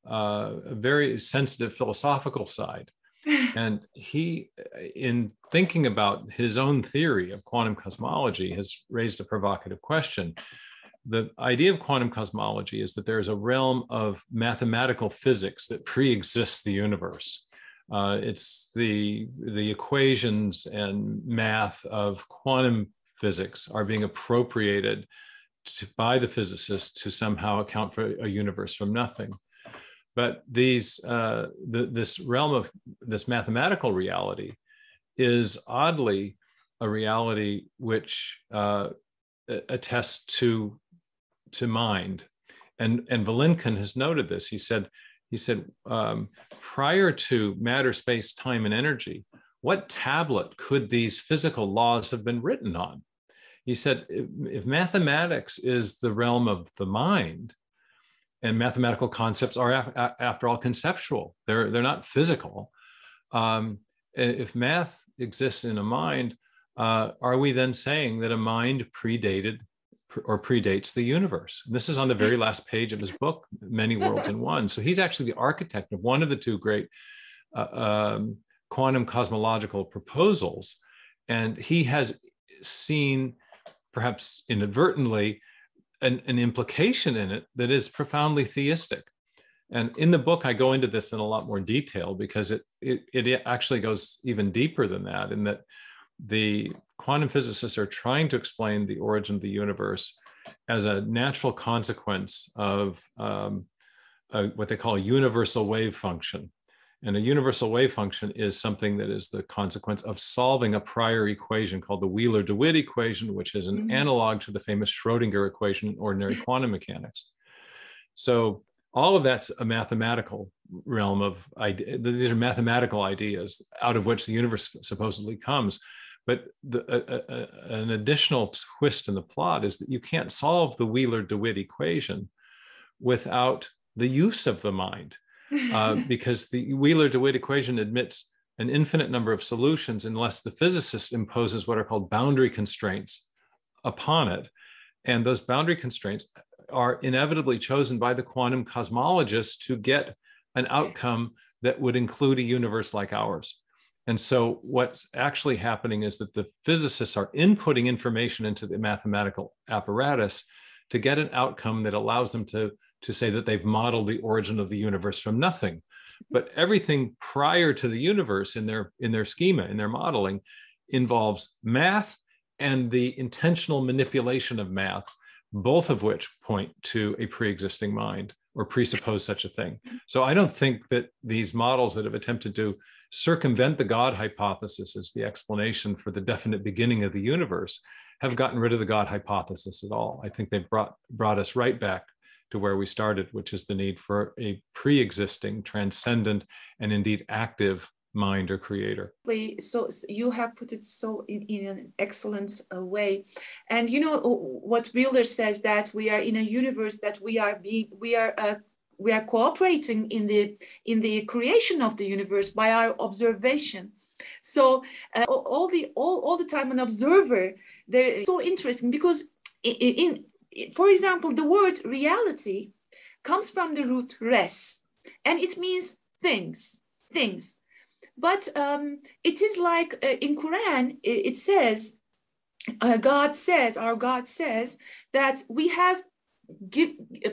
very sensitive philosophical side. And he, in thinking about his own theory of quantum cosmology, has raised a provocative question. The idea of quantum cosmology is that there's a realm of mathematical physics that pre-exists the universe. It's the equations and math of quantum physics are being appropriated by the physicists to somehow account for a universe from nothing. But this realm of this mathematical reality is oddly a reality which attests to mind. And Vilenkin has noted this. He said, prior to matter, space, time, and energy, what tablet could these physical laws have been written on? He said, if mathematics is the realm of the mind, And mathematical concepts are, after all, conceptual. They're not physical. If math exists in a mind, are we then saying that a mind predates the universe? And this is on the very last page of his book, Many Worlds in One. So he's actually the architect of one of the two great quantum cosmological proposals. And he has seen, perhaps inadvertently, an implication in it that is profoundly theistic. And in the book, I go into this in a lot more detail, because it actually goes even deeper than that, in that the quantum physicists are trying to explain the origin of the universe as a natural consequence of what they call a universal wave function. And a universal wave function is something that is the consequence of solving a prior equation called the Wheeler-DeWitt equation, which is an analog to the famous Schrodinger equation in ordinary quantum mechanics. So all of that's a mathematical realm of ideas. These are mathematical ideas out of which the universe supposedly comes. But an additional twist in the plot is that you can't solve the Wheeler-DeWitt equation without the use of the mind. Because the Wheeler-DeWitt equation admits an infinite number of solutions unless the physicist imposes what are called boundary constraints upon it. And those boundary constraints are inevitably chosen by the quantum cosmologists to get an outcome that would include a universe like ours. And so what's actually happening is that the physicists are inputting information into the mathematical apparatus to get an outcome that allows them to say that they've modeled the origin of the universe from nothing. But everything prior to the universe in their schema, in their modeling, involves math and the intentional manipulation of math, both of which point to a pre-existing mind or presuppose such a thing. So I don't think that these models that have attempted to circumvent the God hypothesis as the explanation for the definite beginning of the universe have gotten rid of the God hypothesis at all. I think they've brought us right back to where we started, which is the need for a pre-existing, transcendent, and indeed active mind or creator. So you have put it so in an excellent way. And you know what Wheeler says, that we are in a universe that we are cooperating in the creation of the universe by our observation. So all the time an observer, they're so interesting, because for example, the word reality comes from the root res, and it means things. But it is like in Quran, it says, our God says that we have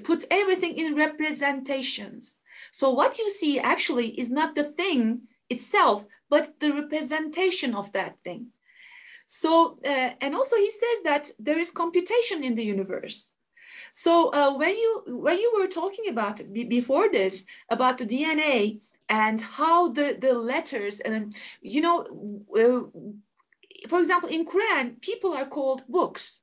put everything in representations. So what you see actually is not the thing itself, but the representation of that thing. So, and also he says that there is computation in the universe. So when you were talking about before this, about the DNA and how the letters, and you know, for example, in Quran, people are called books,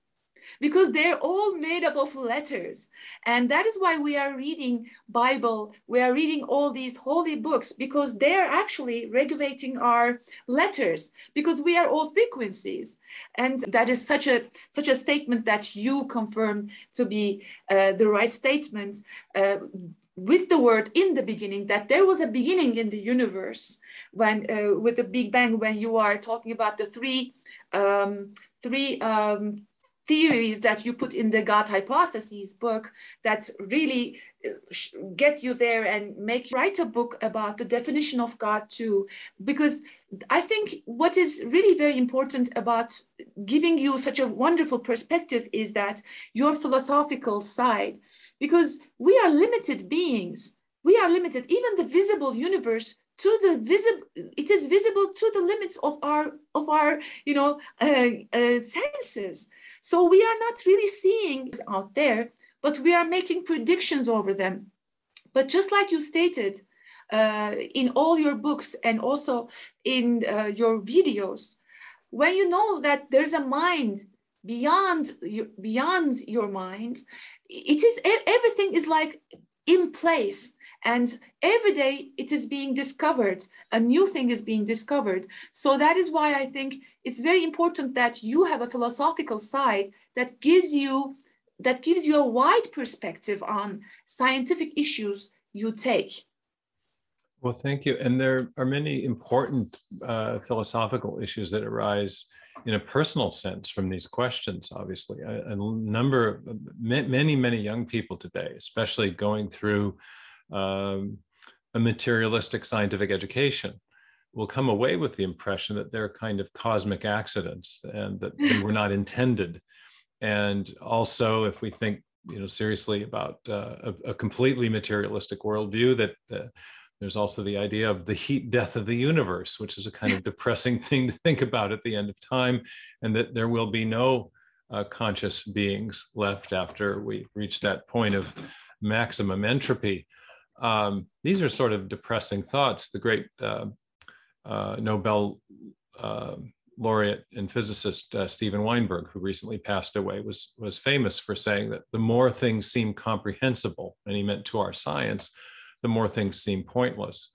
because they're all made up of letters. And that is why we are reading Bible, we are reading all these holy books, because they're actually regulating our letters, because we are all frequencies. And that is such a statement that you confirm to be the right statement, with the word in the beginning, that there was a beginning in the universe when with the Big Bang, when you are talking about the three theories that you put in the God hypothesis book that really get you there and make you write a book about the definition of God too. Because I think what is really very important about giving you such a wonderful perspective is that your philosophical side, because we are limited beings. We are limited, even the visible universe, to the visible, it is visible to the limits of our senses. So we are not really seeing out there, but we are making predictions over them. But just like you stated in all your books and also in your videos, when you know that there's a mind beyond your mind, it is, everything is like in place. And every day it is being discovered, a new thing is being discovered. So that is why I think it's very important that you have a philosophical side that gives you that gives you a wide perspective on scientific issues you take. Well, thank you. And there are many important philosophical issues that arise in a personal sense from these questions, obviously. A number of, many young people today, especially going through a materialistic scientific education, will come away with the impression that they're kind of cosmic accidents and that they were not intended. And also, if we think, seriously about a completely materialistic worldview, that there's also the idea of the heat death of the universe, which is a kind of depressing thing to think about at the end of time, and that there will be no conscious beings left after we reach that point of maximum entropy. These are sort of depressing thoughts. The great Nobel laureate and physicist Stephen Weinberg, who recently passed away, was famous for saying that the more things seem comprehensible, and he meant to our science, the more things seem pointless.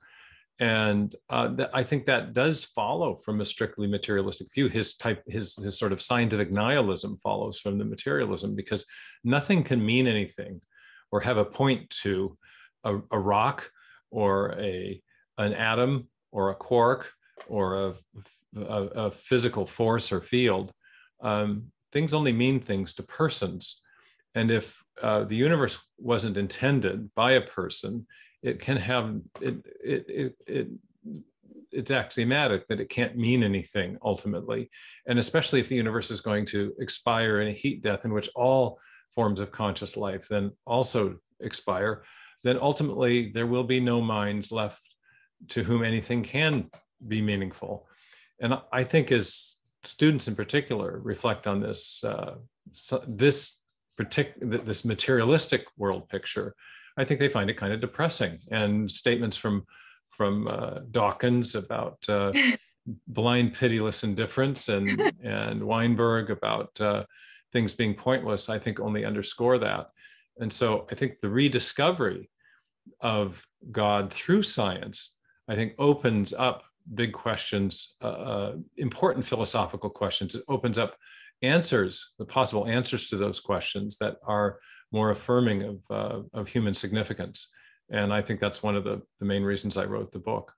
And I think that does follow from a strictly materialistic view. His sort of scientific nihilism follows from the materialism, because nothing can mean anything or have a point to a rock or an atom or a quark or a physical force or field. Things only mean things to persons. And if the universe wasn't intended by a person, it can have, it's axiomatic that it can't mean anything ultimately. And especially if the universe is going to expire in a heat death in which all forms of conscious life then also expire, then ultimately there will be no minds left to whom anything can be meaningful. And I think as students in particular reflect on this, this materialistic world picture, I think they find it kind of depressing. And statements from Dawkins about blind, pitiless indifference, and Weinberg about things being pointless, I think only underscore that. And so I think the rediscovery of God through science, I think, opens up big questions, important philosophical questions. It opens up answers, the possible answers to those questions that are more affirming of human significance. And I think that's one of the main reasons I wrote the book.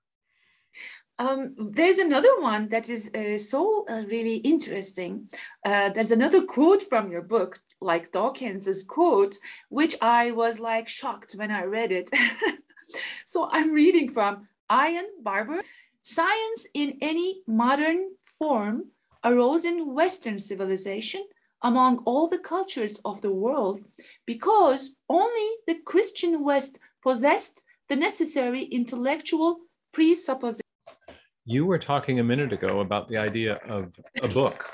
There's another one that is really interesting. There's another quote from your book, like Dawkins's quote, which I was like shocked when I read it. So I'm reading from Ian Barber. Science in any modern form arose in Western civilization among all the cultures of the world because only the Christian West possessed the necessary intellectual presupposition. You were talking a minute ago about the idea of a book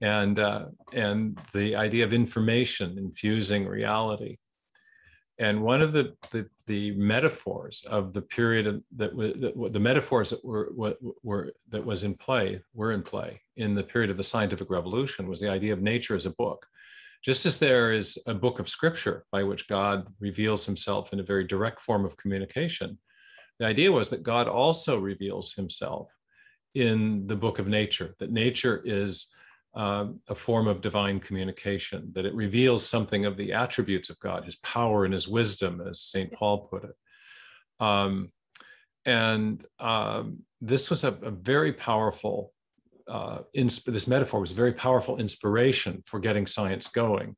and the idea of information infusing reality. And one of the metaphors of the period the metaphors that were in play in the period of the scientific revolution was the idea of nature as a book. Just as there is a book of scripture by which God reveals himself in a very direct form of communication, the idea was that God also reveals himself in the book of nature, that nature is a form of divine communication, that it reveals something of the attributes of God, his power and his wisdom, as St. Paul put it. This was a very powerful, this metaphor was a very powerful inspiration for getting science going.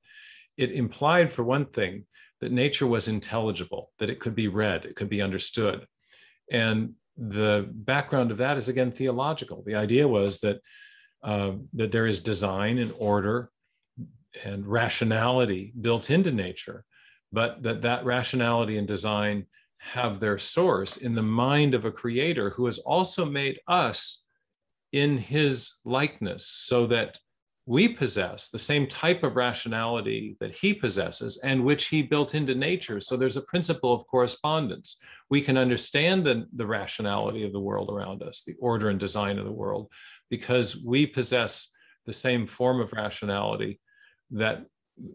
It implied, for one thing, that nature was intelligible, that it could be read, it could be understood. And the background of that is, again, theological. The idea was that that there is design and order and rationality built into nature, but that rationality and design have their source in the mind of a creator who has also made us in his likeness, so that we possess the same type of rationality that he possesses and which he built into nature. So there's a principle of correspondence. We can understand the rationality of the world around us, the order and design of the world, because we possess the same form of rationality that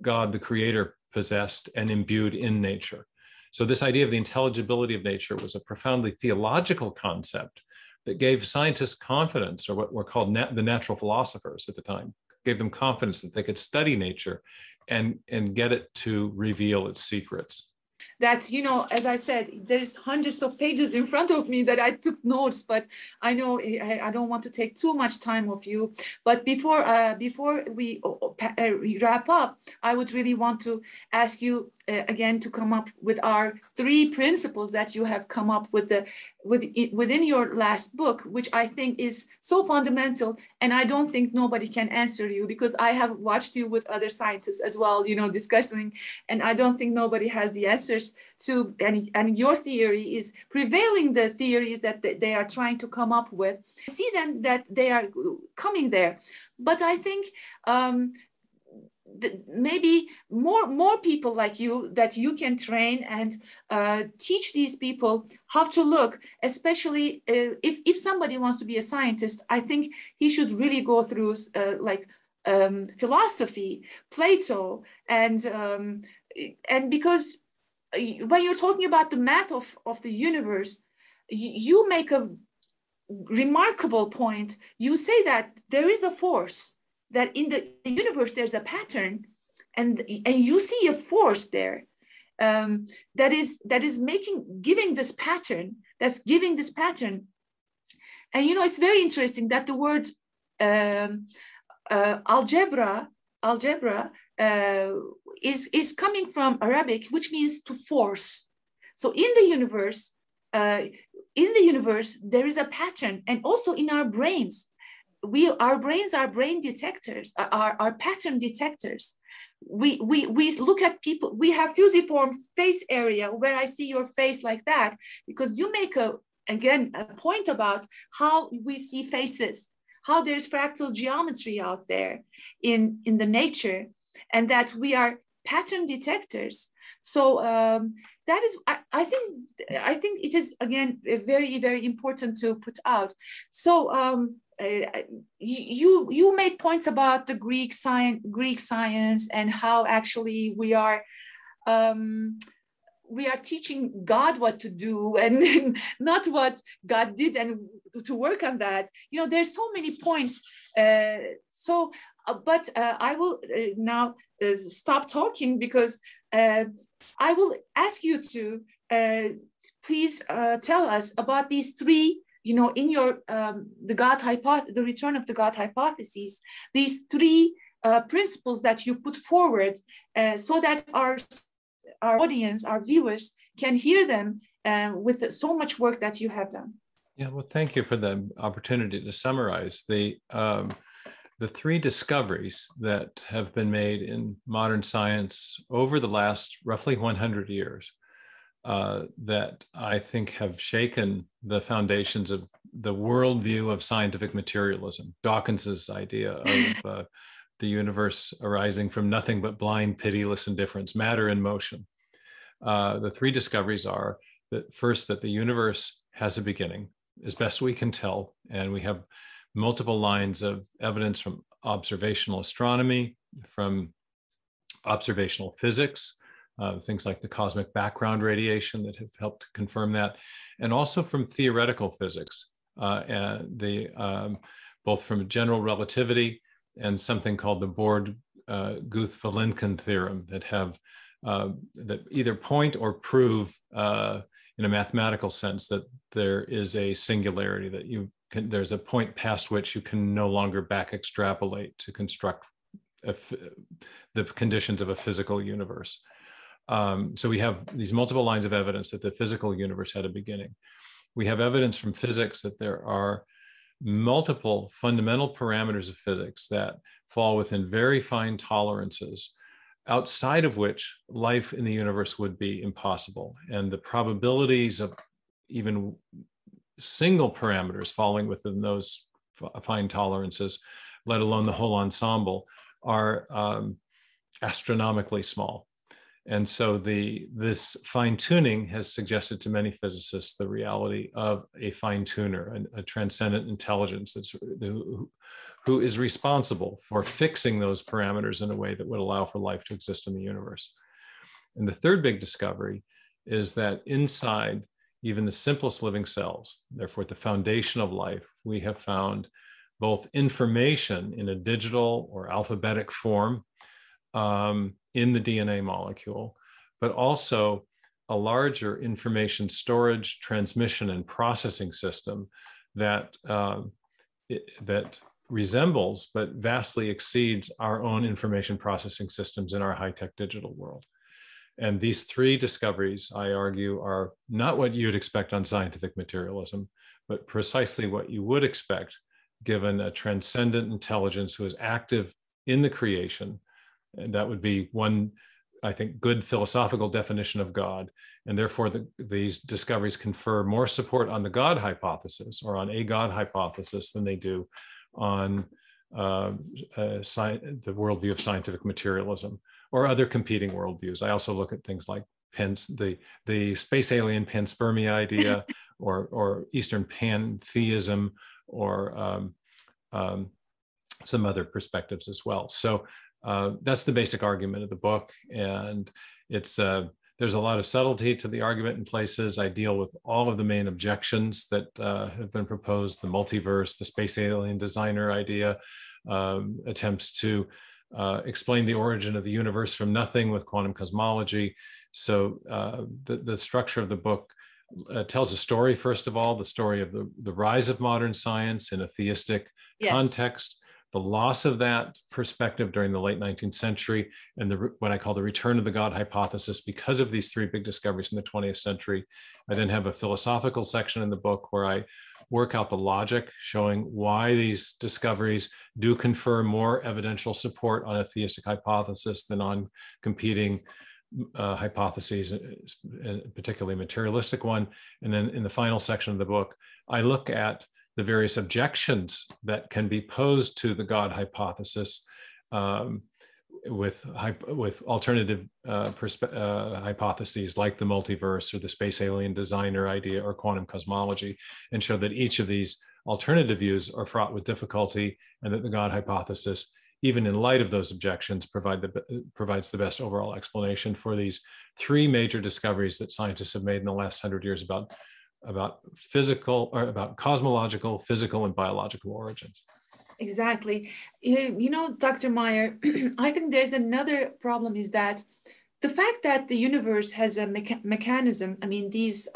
God, the creator, possessed and imbued in nature. So this idea of the intelligibility of nature was a profoundly theological concept that gave scientists confidence, or what were called the natural philosophers at the time, gave them confidence that they could study nature and get it to reveal its secrets. That, you know, as I said, there's hundreds of pages in front of me that I took notes, but I know I don't want to take too much time of you. But before we wrap up, I would really want to ask you again to come up with our 3 principles that you have come up with within your last book, which I think is so fundamental. And I don't think nobody can answer you, because I have watched you with other scientists as well, you know, discussing, and I don't think nobody has the answers to, and your theory is prevailing the theories that they are trying to come up with. I see them that they are coming there, but I think maybe more people like you that you can train and teach these people how to look, especially if somebody wants to be a scientist. I think he should really go through philosophy, Plato, and because when you're talking about the math of the universe, you make a remarkable point. You say that there is a force, that in the universe there's a pattern, and you see a force there that is giving this pattern. And you know, it's very interesting that the word algebra is coming from Arabic, which means to force. So in the universe there is a pattern, and also in our brains. Our brains are brain detectors, are pattern detectors. We look at people. We have fusiform face area where I see your face like that, because you make a point about how we see faces, how there's fractal geometry out there in the nature, and that we are pattern detectors. So that is, I think it is, again, very, very important to put out. So you made points about the Greek science and how actually we are teaching God what to do and not what God did, and to work on that. You know, there's so many points. But I will now stop talking, because I will ask you to please tell us about these 3, you know, in your the return of the God hypotheses, these 3 principles that you put forward, so that our audience, our viewers, can hear them with so much work that you have done. Yeah, well, thank you for the opportunity to summarize the 3 discoveries that have been made in modern science over the last roughly 100 years that I think have shaken the foundations of the worldview of scientific materialism. Dawkins's idea of the universe arising from nothing but blind, pitiless indifference, matter in motion. The 3 discoveries are that, first, that the universe has a beginning, as best we can tell, and we have multiple lines of evidence from observational astronomy, from observational physics, things like the cosmic background radiation that have helped confirm that, and also from theoretical physics, both from general relativity and something called the Born-Guth-Vilenkin theorem that have that either point or prove in a mathematical sense that there is a singularity, that there's a point past which you can no longer back extrapolate to construct the conditions of a physical universe. So we have these multiple lines of evidence that the physical universe had a beginning. We have evidence from physics that there are multiple fundamental parameters of physics that fall within very fine tolerances, outside of which life in the universe would be impossible. And the probabilities of even single parameters falling within those fine tolerances, let alone the whole ensemble, are astronomically small. And so this fine-tuning has suggested to many physicists the reality of a fine-tuner, a transcendent intelligence who is responsible for fixing those parameters in a way that would allow for life to exist in the universe. And the third big discovery is that inside even the simplest living cells, therefore at the foundation of life, we have found both information in a digital or alphabetic form, in the DNA molecule, but also a larger information storage, transmission, and processing system that that resembles but vastly exceeds our own information processing systems in our high-tech digital world. And these three discoveries, I argue, are not what you'd expect on scientific materialism, but precisely what you would expect given a transcendent intelligence who is active in the creation. And that would be one, I think, good philosophical definition of God. And therefore, these discoveries confer more support on the God hypothesis or on a God hypothesis than they do on the worldview of scientific materialism or other competing worldviews. I also look at things like the space alien panspermia idea or Eastern pantheism or some other perspectives as well. So that's the basic argument of the book. And it's there's a lot of subtlety to the argument in places. I deal with all of the main objections that have been proposed, the multiverse, the space alien designer idea, attempts to explain the origin of the universe from nothing with quantum cosmology. So the structure of the book tells a story, first of all, the story of the rise of modern science in a theistic context, the loss of that perspective during the late 19th century, and what I call the return of the God hypothesis because of these three big discoveries in the 20th century. I then have a philosophical section in the book where I work out the logic showing why these discoveries do confer more evidential support on a theistic hypothesis than on competing hypotheses, particularly a materialistic one. And then in the final section of the book, I look at the various objections that can be posed to the God hypothesis with alternative hypotheses like the multiverse or the space alien designer idea or quantum cosmology, and show that each of these alternative views are fraught with difficulty and that the God hypothesis, even in light of those objections, provides the best overall explanation for these three major discoveries that scientists have made in the last 100 years about physical or about cosmological, physical, and biological origins. Exactly. You know, Dr. Meyer, I think there's another problem is that the fact that the universe has a mechanism, I mean, these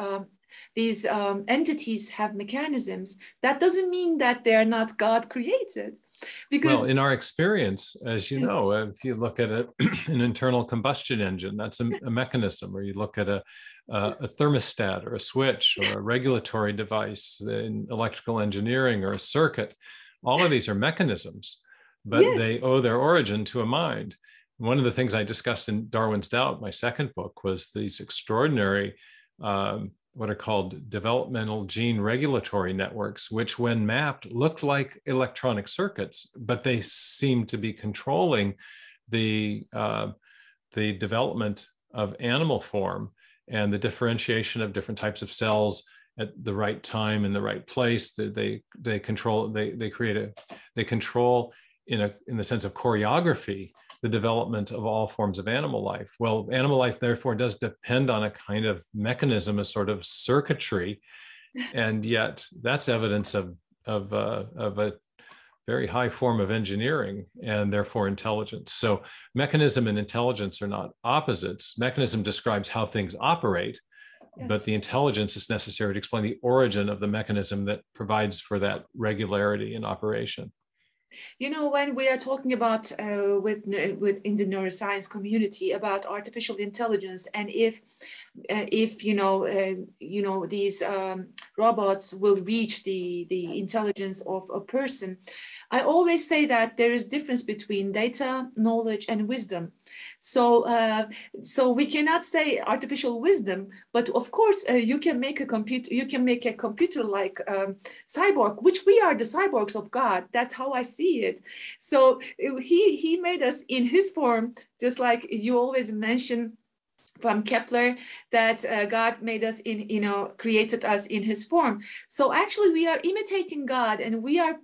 entities have mechanisms, that doesn't mean that they're not God created. Because, well, in our experience, as you know, if you look at an internal combustion engine, that's a mechanism, or you look at a thermostat or a switch or a regulatory device in electrical engineering or a circuit, all of these are mechanisms, but they owe their origin to a mind. One of the things I discussed in Darwin's Doubt, my second book, was these extraordinary what are called developmental gene regulatory networks, which when mapped looked like electronic circuits, but they seemed to be controlling the development of animal form and the differentiation of different types of cells at the right time in the right place. They control in the sense of choreography the development of all forms of animal life. Well, animal life therefore does depend on a kind of mechanism, a sort of circuitry, and yet that's evidence of a very high form of engineering and therefore intelligence. So mechanism and intelligence are not opposites. Mechanism describes how things operate, but the intelligence is necessary to explain the origin of the mechanism that provides for that regularity in operation. You know, when we are talking about in the neuroscience community about artificial intelligence, and if these robots will reach the intelligence of a person, I always say that there is difference between data, knowledge, and wisdom. So we cannot say artificial wisdom, but of course you can make a computer. You can make a computer like cyborg, which we are the cyborgs of God. That's how I see it. So he made us in his form, just like you always mention from Kepler, that God made us created us in his form. So actually we are imitating God, and we are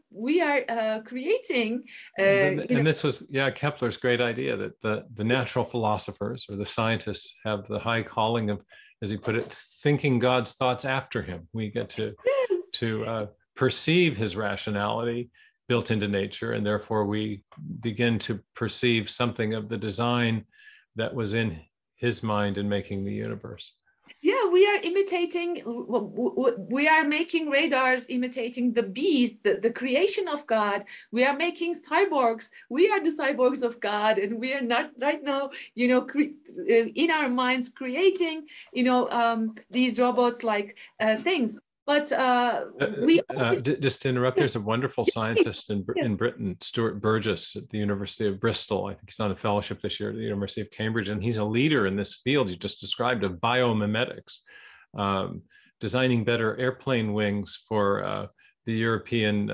creating. And this was, Kepler's great idea that the natural philosophers or the scientists have the high calling of, as he put it, thinking God's thoughts after him. We get to perceive his rationality built into nature, and therefore we begin to perceive something of the design that was in his mind in making the universe. Yeah, we are imitating, we are making radars imitating the bees, the creation of God. We are making cyborgs. We are the cyborgs of God. And we are not right now, in our minds creating, these robots like things. But just to interrupt, there's a wonderful scientist in Britain, Stuart Burgess at the University of Bristol. I think he's on a fellowship this year at the University of Cambridge, and he's a leader in this field you just described of biomimetics, designing better airplane wings for the European,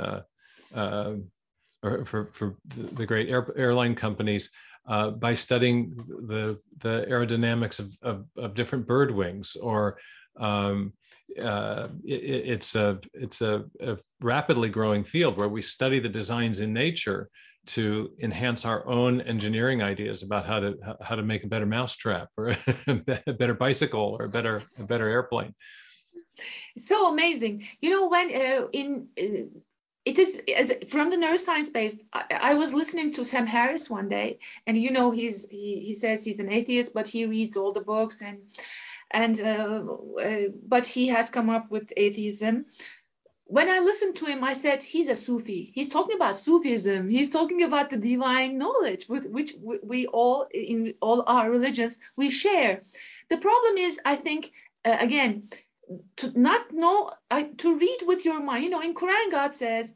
or for the great airline companies, by studying the aerodynamics of different bird wings, or it's a rapidly growing field where we study the designs in nature to enhance our own engineering ideas about how to make a better mousetrap, or a better bicycle, or a better airplane. So amazing. When it is from the neuroscience base. I was listening to Sam Harris one day, and he says he's an atheist, but he reads all the books, but he has come up with atheism. When I listened to him, I said, he's a Sufi. He's talking about Sufism. He's talking about the divine knowledge, which we all, in all our religions, we share. The problem is, I think, again, to not know, to read with your mind. In Quran, God says,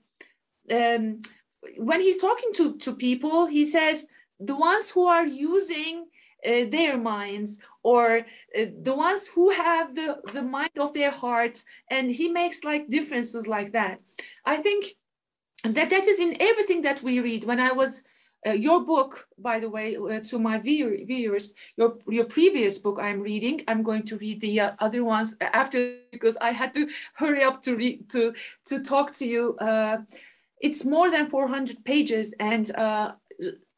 when he's talking to people, he says, the ones who are using their minds, or the ones who have the mind of their hearts, and he makes like differences like that. I think that is in everything that we read. When I was your book, by the way, to my viewers, your previous book I'm reading. I'm going to read the other ones after, because I had to hurry up to read to talk to you. It's more than 400 pages, and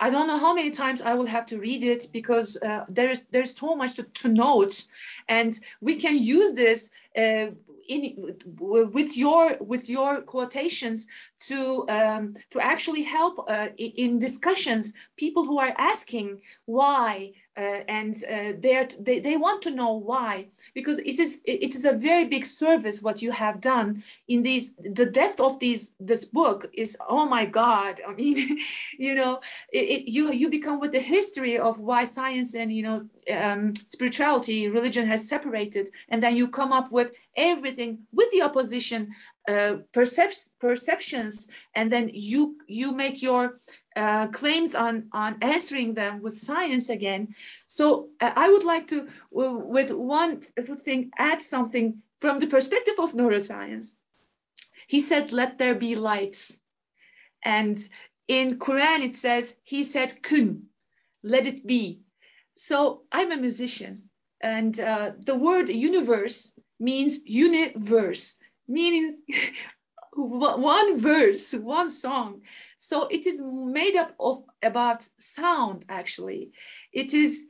I don't know how many times I will have to read it, because there's so much to note, and we can use this with your quotations to actually help in discussions. People who are asking why, and they want to know why, because it is a very big service what you have done in the depth of this book is, oh my God. I mean, you become with the history of why science and spirituality, religion has separated, and then you come up with everything with the opposition perceptions, and then you make your claims on answering them with science again. So I would like to, with one thing, add something from the perspective of neuroscience. He said, let there be lights. And in Quran, it says, he said, kun, let it be. So I'm a musician, and the word universe means universe, meaning one verse, one song. So it is made up of about sound. Actually, it is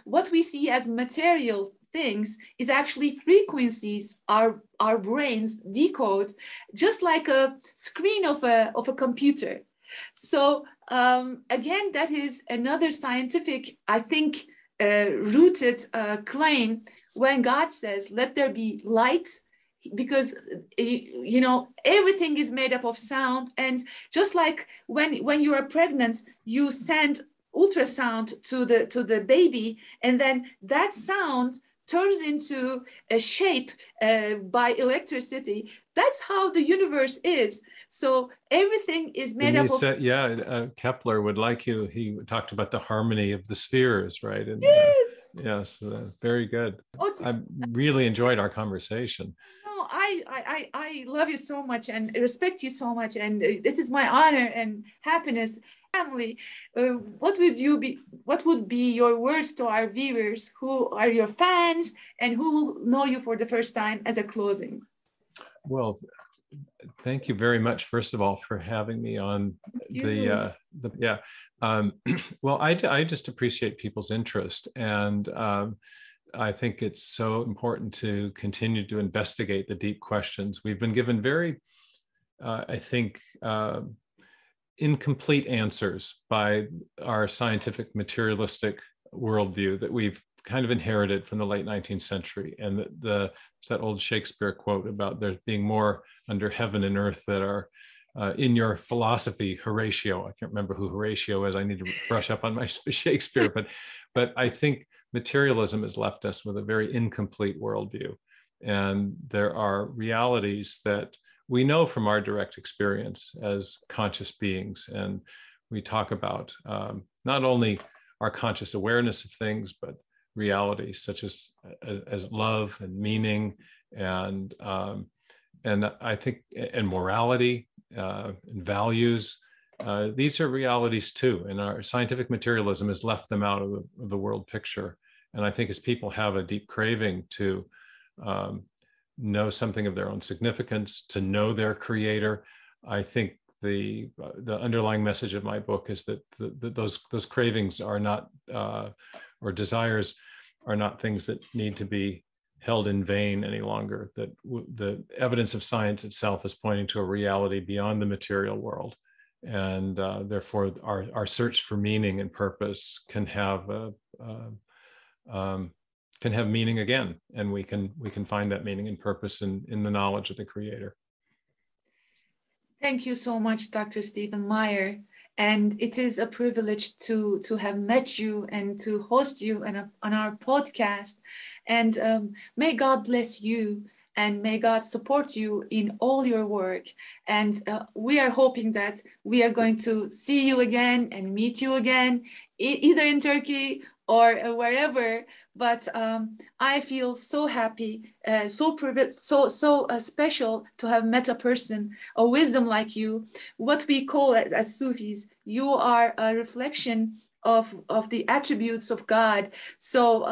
what we see as material things is actually frequencies our brains decode, just like a screen of a computer. So again, that is another scientific, I think, rooted claim when God says, let there be light, because everything is made up of sound. And just like when you are pregnant, you send ultrasound to the baby, and then that sound turns into a shape by electricity. That's how the universe is. So everything is made up of... Kepler would like you. He talked about the harmony of the spheres, right? And, yes. Yes, very good. I really enjoyed our conversation. No, I love you so much and respect you so much. And this is my honor and happiness. Family, what would be your words to our viewers who are your fans and who will know you for the first time, as a closing? Well, thank you very much, first of all, for having me on well, I just appreciate people's interest, and I think it's so important to continue to investigate the deep questions. We've been given very, I think, incomplete answers by our scientific materialistic worldview that we've kind of inherited from the late 19th century. And it's that old Shakespeare quote about there being more under heaven and earth that are in your philosophy, Horatio. I can't remember who Horatio is. I need to brush up on my Shakespeare, but I think materialism has left us with a very incomplete worldview. And there are realities that we know from our direct experience as conscious beings. And we talk about not only our conscious awareness of things, but realities such as love and meaning and I think and morality and values. These are realities too, and our scientific materialism has left them out of the world picture. And I think as people have a deep craving to know something of their own significance, to know their creator, I think the underlying message of my book is that those cravings are not, or desires are not things that need to be held in vain any longer, that the evidence of science itself is pointing to a reality beyond the material world. And therefore our search for meaning and purpose can have meaning again, and we can find that meaning and purpose in the knowledge of the creator. Thank you so much, Dr. Stephen Meyer. And it is a privilege to have met you and to host you on our podcast. And may God bless you, and may God support you in all your work. And we are hoping that we are going to see you again and meet you again, either in Turkey or wherever. But I feel so happy, so privileged, so special to have met a person, a wisdom like you. What we call as Sufis, you are a reflection of the attributes of God. So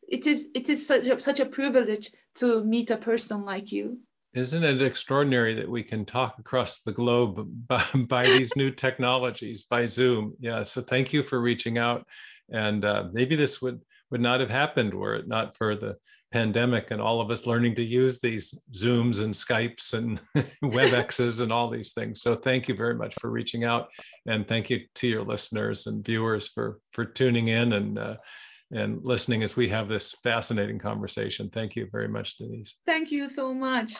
it is such a privilege to meet a person like you. Isn't it extraordinary that we can talk across the globe by these new technologies, by Zoom? Yeah, so thank you for reaching out. And maybe this would not have happened were it not for the pandemic and all of us learning to use these Zooms and Skypes and WebExes and all these things. So thank you very much for reaching out, and thank you to your listeners and viewers for tuning in and listening as we have this fascinating conversation. Thank you very much, Denise. Thank you so much.